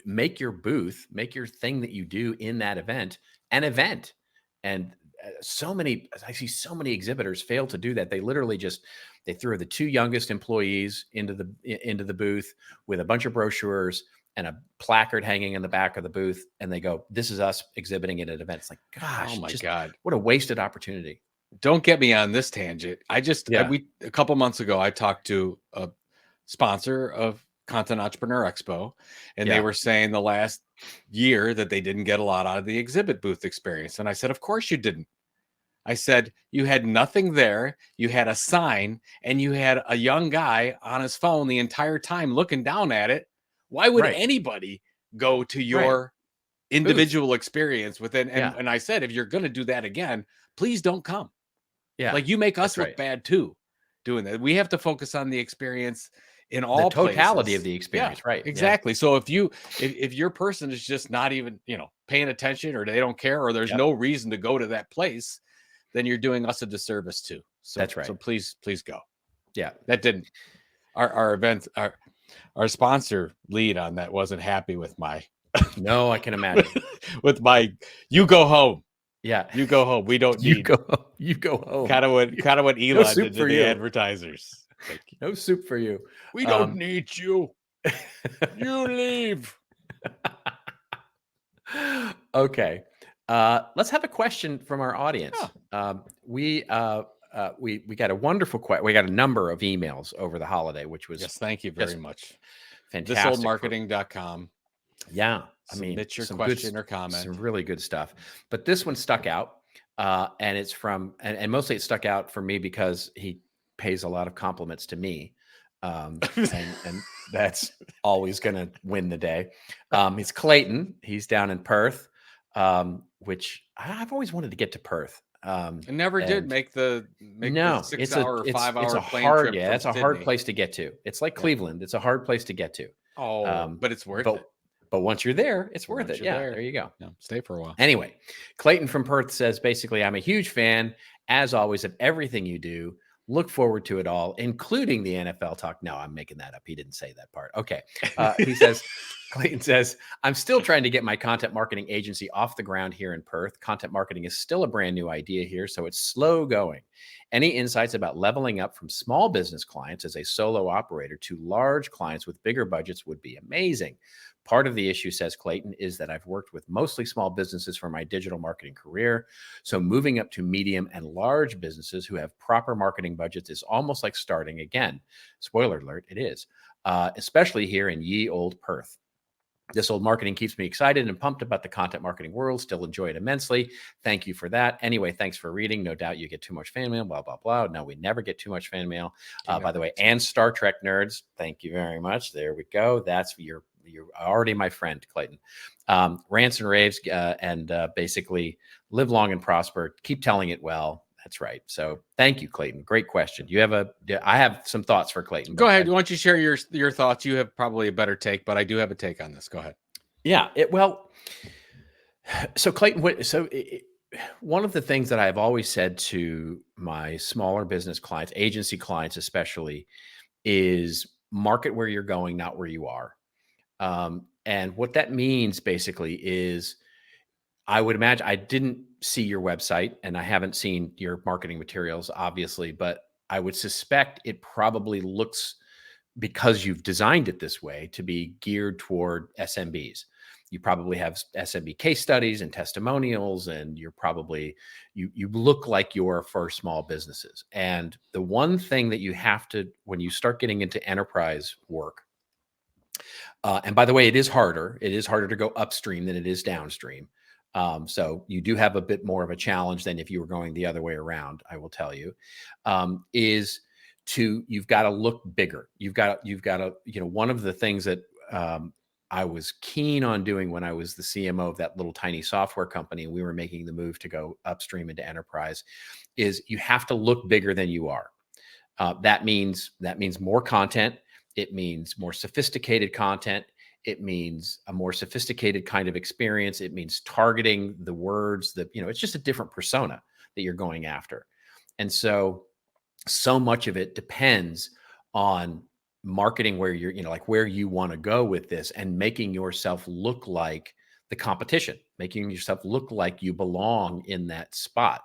make your booth, make your thing that you do in that event an event. And I see so many exhibitors fail to do that. They literally they throw the two youngest employees into the booth with a bunch of brochures and a placard hanging in the back of the booth, and they go, "This is us exhibiting at an event." It's like, gosh, oh my God, what a wasted opportunity. Don't get me on this tangent. A couple months ago, I talked to a sponsor of Content Entrepreneur Expo, and they were saying the last year that they didn't get a lot out of the exhibit booth experience. And I said, of course you didn't. I said, you had nothing there. You had a sign, and you had a young guy on his phone the entire time looking down at it. Why would anybody go to your individual experience within? And I said, if you're going to do that again, please don't come. Yeah. Like, you make us look bad too doing that. We have to focus on the experience in all the totality places. Of the experience. Yeah, right. Exactly. Yeah. So if your person is just not even, paying attention, or they don't care, or there's no reason to go to that place, then you're doing us a disservice too. So that's right. So please go. Yeah. That didn't, our event, our sponsor lead on that wasn't happy with my. No, I can imagine. With my, you go home. Yeah. You go home. We don't need. You go home. Kind of what Elon did to the advertisers. Like, no soup for you. We don't need you. You leave. Okay. Let's have a question from our audience. We got a wonderful question. We got a number of emails over the holiday, which was thank you very much. Fantastic. Thisoldmarketing.com. Yeah. Submit your question or comment. Some really good stuff. But this one stuck out. And it's from, and mostly it stuck out for me because he pays a lot of compliments to me. And that's always going to win the day. It's Clayton. He's down in Perth, which I've always wanted to get to Perth. I never did make the 6 hour or 5 hour plane trip. Yeah, it's a hard place to get to. It's like Cleveland. It's a hard place to get to. But it's worth it. But once you're there, it's worth it. Yeah, there you go. Yeah, stay for a while. Anyway, Clayton from Perth says, basically, I'm a huge fan, as always, of everything you do. Look forward to it all, including the NFL talk. No, I'm making that up. He didn't say that part. Okay. Clayton says, I'm still trying to get my content marketing agency off the ground here in Perth. Content marketing is still a brand new idea here, so it's slow going. Any insights about leveling up from small business clients as a solo operator to large clients with bigger budgets would be amazing. Part of the issue, says Clayton, is that I've worked with mostly small businesses for my digital marketing career. So moving up to medium and large businesses who have proper marketing budgets is almost like starting again. Spoiler alert, it is, especially here in ye old Perth. This old marketing keeps me excited and pumped about the content marketing world. Still enjoy it immensely. Thank you for that. Anyway, thanks for reading. No doubt you get too much fan mail, blah, blah, blah. No, we never get too much fan mail. By the way, and Star Trek nerds, thank you very much. There we go. That's you're already my friend, Clayton. Rants and raves, and basically live long and prosper. Keep telling it well. That's right. So thank you, Clayton. Great question. I have some thoughts for Clayton. Go ahead. Why don't you share your thoughts? You have probably a better take, but I do have a take on this. Go ahead. Yeah. So Clayton, one of the things that I've always said to my smaller business clients, agency clients especially, is market where you're going, not where you are. And what that means basically is, I would imagine, I didn't see your website and I haven't seen your marketing materials, obviously, but I would suspect it probably looks, because you've designed it this way, to be geared toward SMBs. You probably have SMB case studies and testimonials, and you're probably, you look like you're for small businesses. And the one thing that you have to, when you start getting into enterprise work, and by the way, it is harder to go upstream than it is downstream. So you do have a bit more of a challenge than if you were going the other way around, I will tell you, you've got to look bigger. You've got to, one of the things that I was keen on doing when I was the CMO of that little tiny software company, and we were making the move to go upstream into enterprise, is you have to look bigger than you are. That means more content. It means more sophisticated content. It means a more sophisticated kind of experience. It means targeting the words that, it's just a different persona that you're going after. And so much of it depends on marketing where you're, like where you want to go with this, and making yourself look like the competition, making yourself look like you belong in that spot.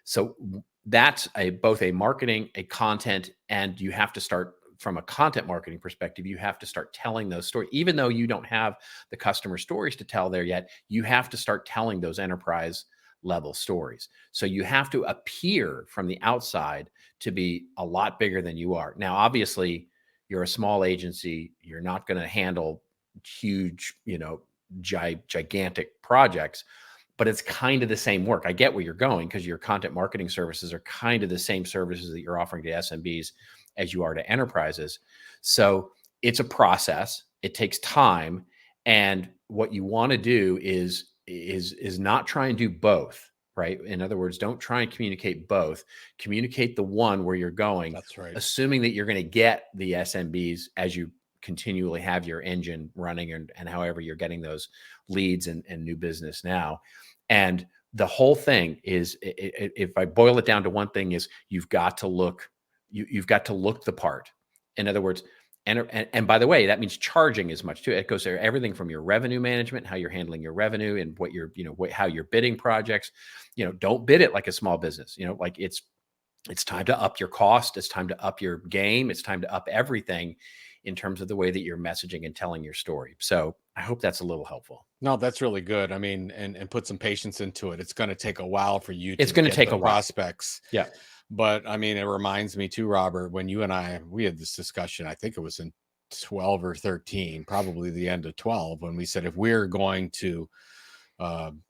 So that's both a marketing, a content, and you have to start from a content marketing perspective, you have to start telling those stories. Even though you don't have the customer stories to tell there yet, you have to start telling those enterprise level stories. So you have to appear from the outside to be a lot bigger than you are. Now, obviously, you're a small agency. You're not going to handle huge, gigantic projects, but it's kind of the same work. I get where you're going, because your content marketing services are kind of the same services that you're offering to SMBs as you are to enterprises. So it's a process. It takes time. And what you want to do is not try and do both, right? In other words, don't try and communicate both. Communicate the one where you're going. That's right. Assuming that you're going to get the SMBs as you continually have your engine running, and however you're getting those leads and new business now. And the whole thing is, if I boil it down to one thing, is you've got to look the part. In other words, and by the way, that means charging as much too. It goes there, everything from your revenue management, how you're handling your revenue, and what you're, how you're bidding projects. Don't bid it like a small business. Like it's time to up your cost. It's time to up your game. It's time to up everything in terms of the way that you're messaging and telling your story. So I hope that's a little helpful. No, that's really good. I mean, and put some patience into it. It's going to take a while for you. It's going to take a while. Prospects. Yeah. But I mean, it reminds me too, Robert, when you and we had this discussion, I think it was in 12 or 13, probably the end of 12, when we said, if we're going to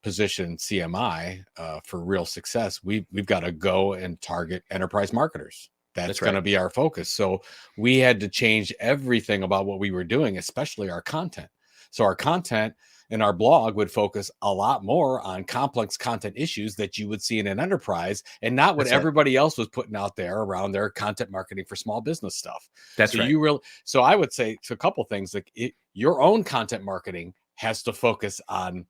position CMI for real success, we've got to go and target enterprise marketers. That's going to be our focus. So we had to change everything about what we were doing, especially our content. So our content and our blog would focus a lot more on complex content issues that you would see in an enterprise, and not what everybody else was putting out there around their content marketing for small business stuff. So I would say a couple things, like your own content marketing has to focus on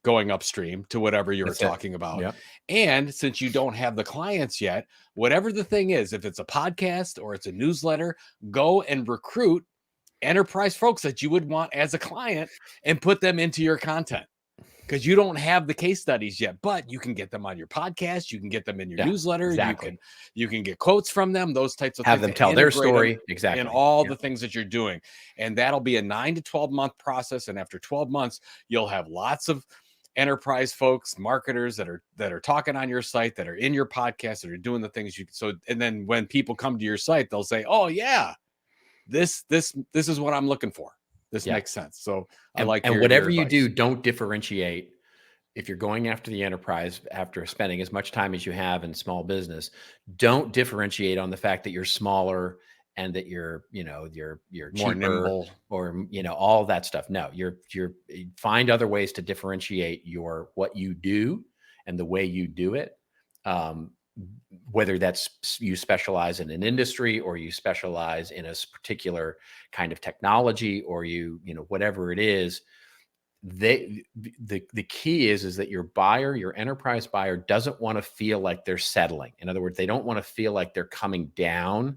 going upstream to whatever you're talking about. Yep. And since you don't have the clients yet, whatever the thing is, if it's a podcast or it's a newsletter, go and recruit enterprise folks that you would want as a client and put them into your content, because you don't have the case studies yet, but you can get them on your podcast. You can get them in your newsletter. Exactly. You can get quotes from them, those types of things. Have them tell their story. Exactly. And all the things that you're doing. And that'll be a 9 to 12 month process. And after 12 months, you'll have lots of enterprise folks, marketers that are talking on your site, that are in your podcast, that are doing the things and then when people come to your site, they'll say, oh yeah, this is what I'm looking for. This makes sense. So I like, and whatever you do, don't differentiate. If you're going after the enterprise, after spending as much time as you have in small business, don't differentiate on the fact that you're smaller and that you're more nimble, or all that stuff. No, you're find other ways to differentiate what you do and the way you do it. Whether that's you specialize in an industry, or you specialize in a particular kind of technology, or whatever it is, the key is that your enterprise buyer doesn't want to feel like they're settling. In other words, they don't want to feel like they're coming down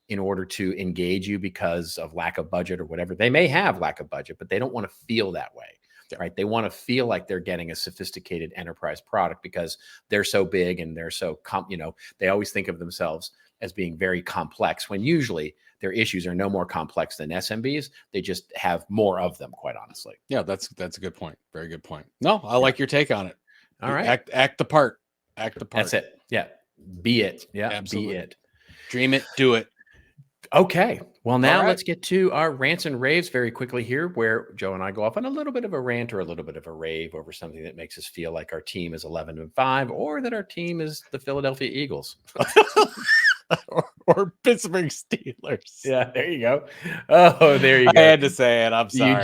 in order to engage you because of lack of budget or whatever. They may have lack of budget, but they don't want to feel that way. Right. They want to feel like they're getting a sophisticated enterprise product because they're so big and they're so, they always think of themselves as being very complex, when usually their issues are no more complex than SMBs. They just have more of them, quite honestly. Yeah, that's a good point. Very good point. No, I like your take on it. All right. Act the part. Act the part. That's it. Yeah. Be it. Yeah. Absolutely. Be it. Dream it. Do it. Okay. Well, now let's get to our rants and raves very quickly here, where Joe and I go off on a little bit of a rant or a little bit of a rave over something that makes us feel like our team is 11-5, or that our team is the Philadelphia Eagles. or Pittsburgh Steelers. Yeah, there you go. Oh, there you go. I had to say it. I'm sorry.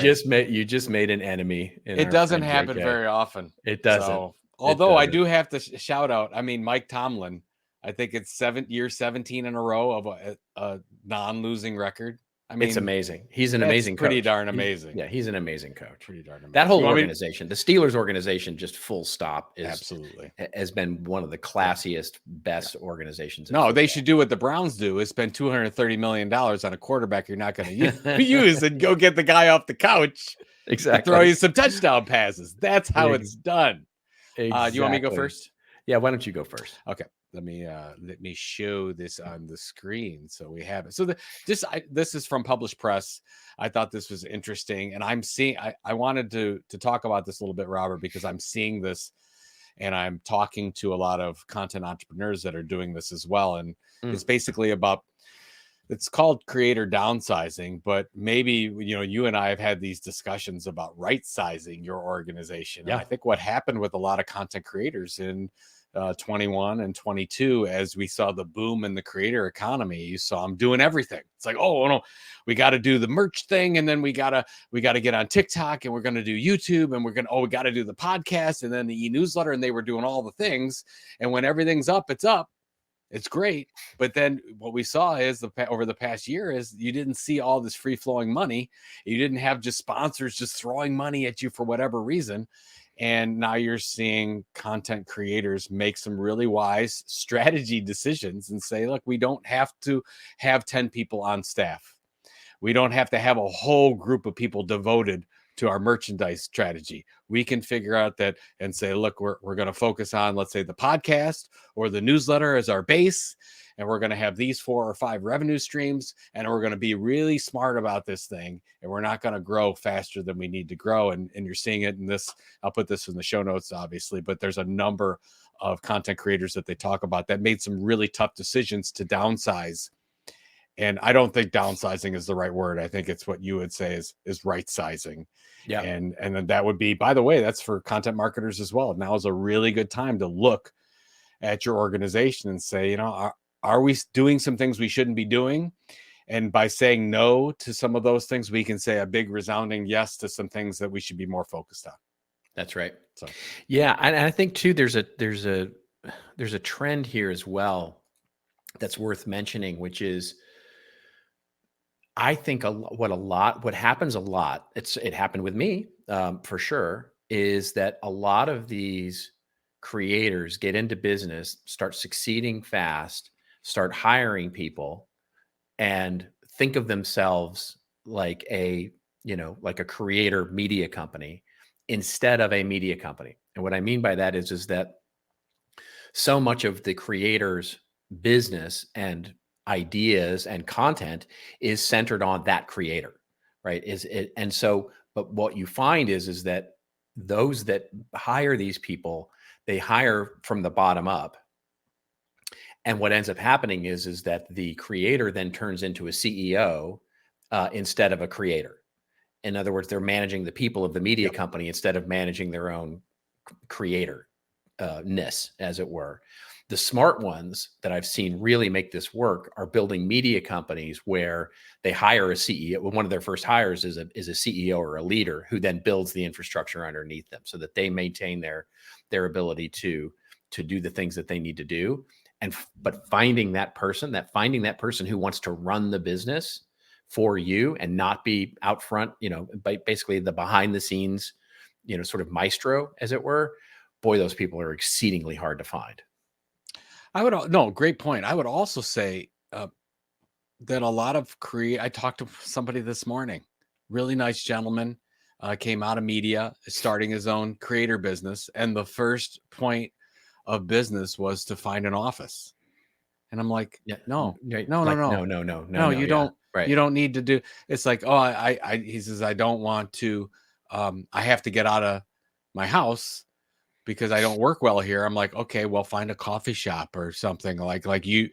You just made an enemy. It doesn't happen very often. It doesn't. So, although I do have to shout out, Mike Tomlin, I think it's year 17 in a row of a non-losing record. It's amazing. He's an amazing coach. Pretty darn amazing. He's an amazing coach. Pretty darn amazing. That whole organization, the Steelers organization, just full stop, absolutely has been one of the classiest, best organizations. No, they should do what the Browns do: is spend $230 million on a quarterback you're not going to use, and go get the guy off the couch. Exactly. Throw you some touchdown passes. That's how it's done. Exactly. Do you want me to go first? Yeah. Why don't you go first? Okay. Let me show this on the screen so we have it. So this is from Published Press. I thought this was interesting, and I wanted to talk about this a little bit, Robert, because I'm seeing this, and I'm talking to a lot of content entrepreneurs that are doing this as well. And it's basically it's called creator downsizing, but maybe you and I have had these discussions about right-sizing your organization. Yeah. And I think what happened with a lot of content creators in 21 and 22, as we saw the boom in the creator economy, you saw them doing everything. It's like, oh no, we got to do the merch thing, and then we gotta get on TikTok, and we're gonna do YouTube, and we got to do the podcast, and then the e-newsletter, and they were doing all the things. And when everything's up, it's great. But then what we saw is over the past year is you didn't see all this free flowing money. You didn't have just sponsors just throwing money at you for whatever reason. And now you're seeing content creators make some really wise strategy decisions and say, look, we don't have to have 10 people on staff. We don't have to have a whole group of people devoted to our merchandise strategy. We can figure out that and say, look, we're going to focus on, let's say, the podcast or the newsletter as our base. And we're going to have these 4 or 5 revenue streams, and we're going to be really smart about this thing. And we're not going to grow faster than we need to grow. And you're seeing it in this. I'll put this in the show notes, obviously, but there's a number of content creators that they talk about that made some really tough decisions to downsize. And I don't think downsizing is the right word. I think it's what you would say is right sizing. Yeah. And then that would be, by the way, that's for content marketers as well. Now is a really good time to look at your organization and say, you know, are we doing some things we shouldn't be doing? And by saying no to some of those things, we can say a big resounding yes to some things that we should be more focused on. That's right. So, yeah. And I think too, there's a trend here as well that's worth mentioning, which is, I think what happens a lot, it happened with me for sure, is that a lot of these creators get into business, start succeeding fast, start hiring people, and think of themselves like a creator media company instead of a media company. And what I mean by that is that so much of the creator's business and ideas and content is centered on that creator, right? But what you find is that those that hire these people, they hire from the bottom up. And what ends up happening is that the creator then turns into a CEO instead of a creator. In other words, they're managing the people of the media company instead of managing their own creator-ness, as it were. The smart ones that I've seen really make this work are building media companies where they hire a CEO. One of their first hires is a CEO or a leader who then builds the infrastructure underneath them so that they maintain their ability to do the things that they need to do. But finding that person who wants to run the business for you and not be out front, basically the behind the scenes, sort of maestro, as it were. Boy, those people are exceedingly hard to find. Great point. I would also say that a lot of I talked to somebody this morning, really nice gentleman, came out of media, starting his own creator business. And the first point of business was to find an office. And I'm like, no, you don't, right. You don't need to do. It's like, he says, I don't want to, I have to get out of my house because I don't work well here. I'm like, okay, well, find a coffee shop or something like you.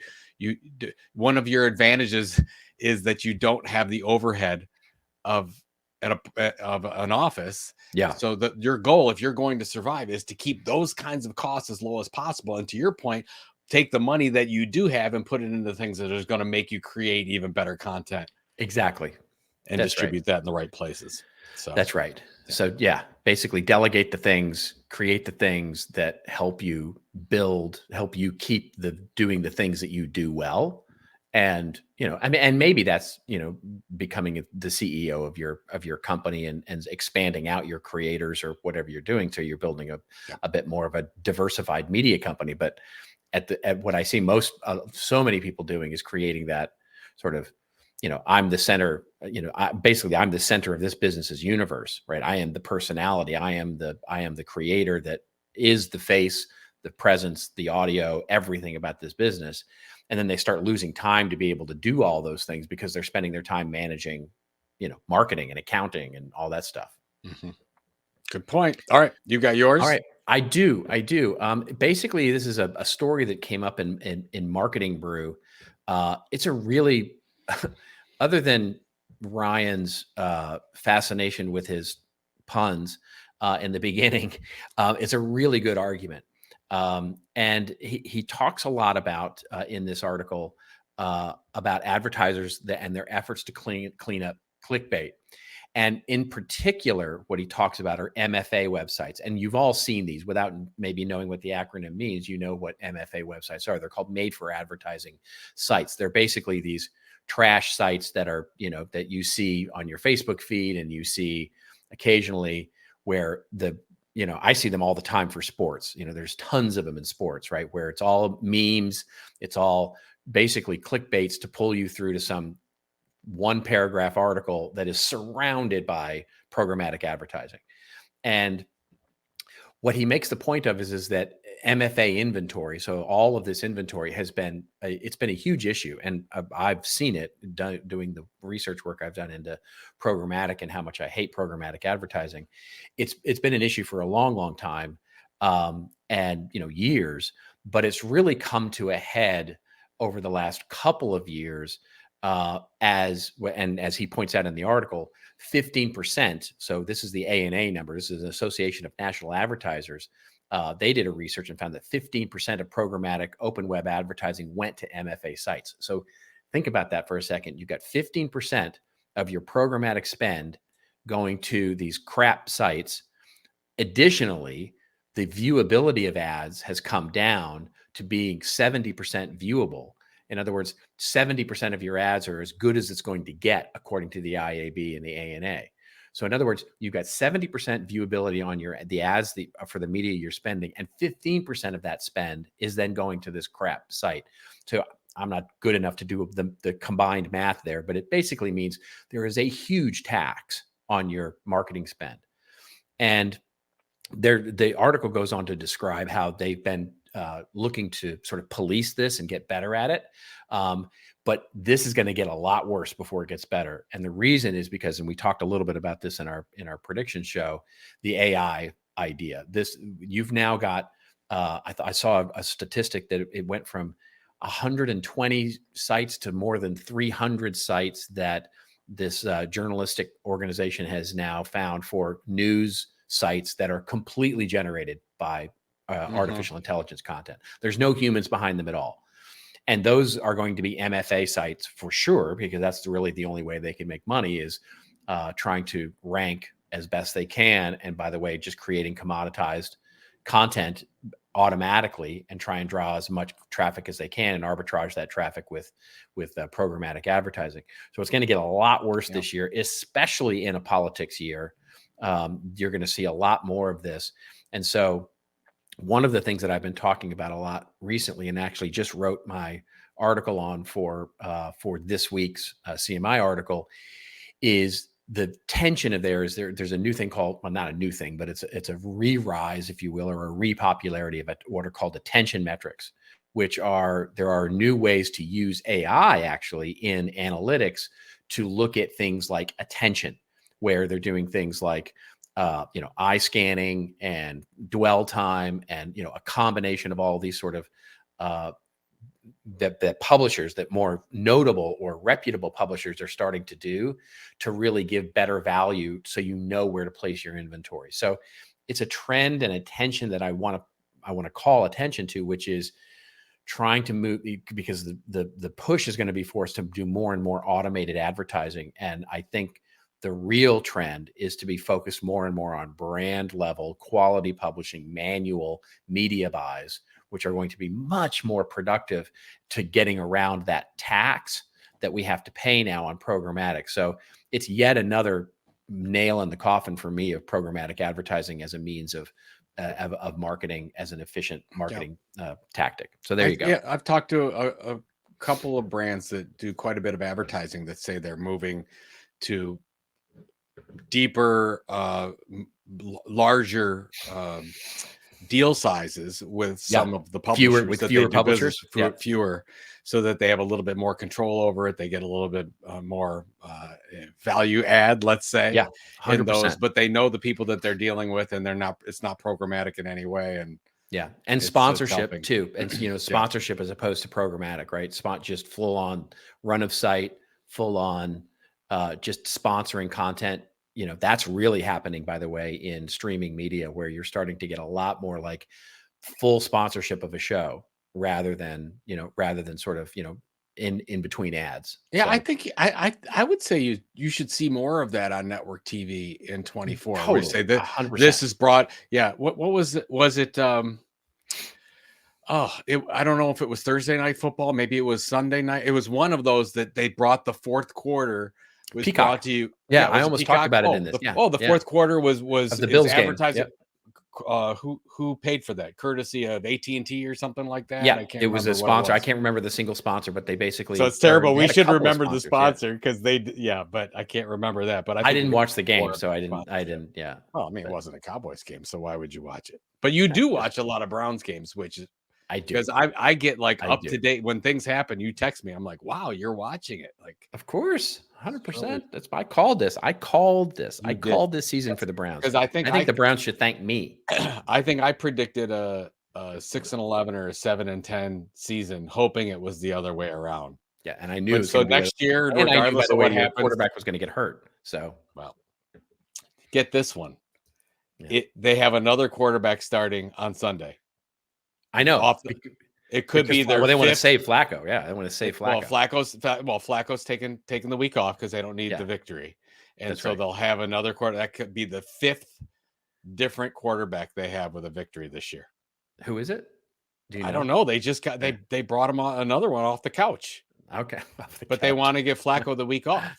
One of your advantages is that you don't have the overhead of an office. Yeah. So that your goal, if you're going to survive, is to keep those kinds of costs as low as possible. And to your point, take the money that you do have and put it into things that are going to make you create even better content. Exactly. And distribute that in the right places. So that's right. Yeah. So basically delegate the things, create the things that help you keep doing the things that you do well. And, and maybe that's, becoming the CEO of your company and expanding out your creators or whatever you're doing. So you're building a bit more of a diversified media company. But at what I see so many people doing is creating that sort of, I'm the center, I'm the center of this business's universe, right? I am the personality. I am the creator that is the face, the presence, the audio, everything about this business. And then they start losing time to be able to do all those things because they're spending their time managing, marketing and accounting and all that stuff. Mm-hmm. Good point. All right. You got yours? All right. I do. Basically, this is a story that came up in Marketing Brew. It's a really, other than Ryan's fascination with his puns in the beginning, it's a really good argument. And he talks a lot about in this article about advertisers and their efforts to clean up clickbait. And in particular, what he talks about are MFA websites. And you've all seen these without maybe knowing what the acronym means. You know what MFA websites are. They're called made for advertising sites. They're basically these trash sites that are, that you see on your Facebook feed and you see occasionally where I see them all the time for sports. There's tons of them in sports, right? Where it's all memes. It's all basically clickbaits to pull you through to some one paragraph article that is surrounded by programmatic advertising. And what he makes the point of is that MFA inventory, so all of this inventory has been, it's been a huge issue. And I've seen it doing the research work I've done into programmatic and how much I hate programmatic advertising. It's been an issue for a long, long time and, years, but it's really come to a head over the last couple of years as he points out in the article, 15%. So this is the ANA number. This is an Association of National Advertisers. They did a research and found that 15% of programmatic open web advertising went to MFA sites. So think about that for a second. You've got 15% of your programmatic spend going to these crap sites. Additionally, the viewability of ads has come down to being 70% viewable. In other words, 70% of your ads are as good as it's going to get, according to the IAB and the ANA. So in other words, you've got 70% viewability on the ads for the media you're spending, and 15% of that spend is then going to this crap site. So I'm not good enough to do the combined math there, but it basically means there is a huge tax on your marketing spend. And the article goes on to describe how they've been looking to sort of police this and get better at it. But this is going to get a lot worse before it gets better. And the reason is because, and we talked a little bit about this in our prediction show, the AI idea. You've now got, I saw a statistic that it went from 120 sites to more than 300 sites that this journalistic organization has now found for news sites that are completely generated by artificial intelligence content. There's no humans behind them at all. And those are going to be MFA sites for sure, because that's really the only way they can make money, is trying to rank as best they can. And by the way, just creating commoditized content automatically and try and draw as much traffic as they can and arbitrage that traffic with programmatic advertising. So it's going to get a lot worse this year, especially in a politics year. You're going to see a lot more of this. And so one of the things that I've been talking about a lot recently, and actually just wrote my article on for this week's CMI article, is the tension of there's a new thing called, well, not a new thing, but it's a re-rise, if you will, or a repopularity of what are called attention metrics, there are new ways to use AI actually in analytics to look at things like attention, where they're doing things like eye scanning and dwell time and a combination of all these sort of that publishers, that more notable or reputable publishers are starting to do to really give better value, so where to place your inventory. So it's a trend and attention that I want to call attention to, which is trying to move, because the push is going to be forced to do more and more automated advertising. And I think the real trend is to be focused more and more on brand level, quality publishing, manual media buys, which are going to be much more productive to getting around that tax that we have to pay now on programmatic. So it's yet another nail in the coffin for me of programmatic advertising as a means of marketing, as an efficient marketing tactic. So there you go. Yeah, I've talked to a couple of brands that do quite a bit of advertising that say they're moving to deeper, larger deal sizes with some of the publishers, fewer publishers, fewer, so that they have a little bit more control over it. They get a little bit more value add, let's say, 100%. In those, but they know the people that they're dealing with, and it's not programmatic in any way. And sponsorship too, and sponsorship as opposed to programmatic, right? Just full on run of site, full on just sponsoring content. That's really happening, by the way, in streaming media, where you're starting to get a lot more like full sponsorship of a show rather than sort of, in between ads. Yeah. So, I think I would say you should see more of that on network TV in 24. Totally, I would say that 100%. This is broad. Yeah. What was it? Was it, I don't know if it was Thursday Night Football. Maybe it was Sunday night. It was one of those that they brought the fourth quarter. Was Peacock. Brought to you. Yeah, I almost talked about it in this. The fourth quarter was the Bills advertising. Yep. Who paid for that? Courtesy of AT&T or something like that? Yeah, it was a sponsor. I can't remember the single sponsor, but they basically. So it's terrible. We should remember the sponsor because but I can't remember that. But I didn't watch the game, so I didn't. Yeah. Well, I mean, it wasn't a Cowboys game, so why would you watch it? But you do watch a lot of Browns games, which is. I do, because I get up to date when things happen. You text me, I'm like, wow, you're watching it. Like, of course, 100%. That's why I called this. I called this season for the Browns, because I think the Browns should thank me. I think I predicted a 6-11 or a 7-10 season, hoping it was the other way around. Yeah, and I knew. But so next year, and I knew, by regardless the of way, what your happens, quarterback was going to get hurt. So, well, get this one. Yeah. They have another quarterback starting on Sunday. I know. It could be their. Well, they want to fifth. save Flacco. Yeah, they want to save Flacco. Flacco's taking the week off because they don't need the victory, and That's so right. they'll have another quarter. That could be the fifth different quarterback they have with a victory this year. Who is it? Do you know? I don't know. They just got they brought him on another one off the couch. Okay, but they want to give Flacco the week off.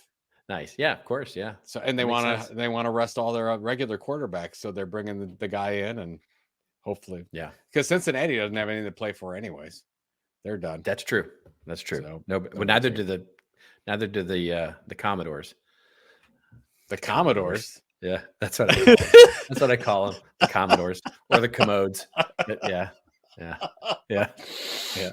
Nice. Yeah, of course. Yeah. So and they want to rest all their regular quarterbacks. So they're bringing the guy in and hopefully, because Cincinnati doesn't have anything to play for anyways. They're done. That's true. That's true. So, well, neither do the Commodores. The Commodores. Yeah, that's what I call them. The Commodores or the Commodes. But yeah.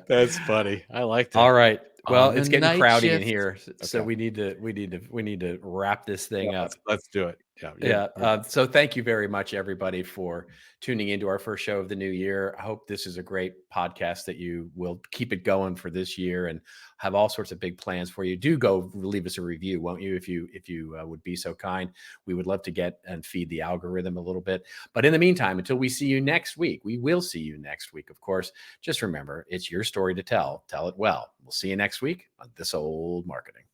That's funny. I like that. All right. Well, it's getting crowdy in here, so we need to wrap this thing up. Let's do it. Yeah. So thank you very much, everybody, for tuning into our first show of the new year. I hope this is a great podcast that you will keep it going for this year and have all sorts of big plans for you. Do go leave us a review, won't you? If you would be so kind, we would love to get and feed the algorithm a little bit. But in the meantime, until we see you next week, we will see you next week. Of course, just remember, it's your story to tell. Tell it well. We'll see you next week on This Old Marketing.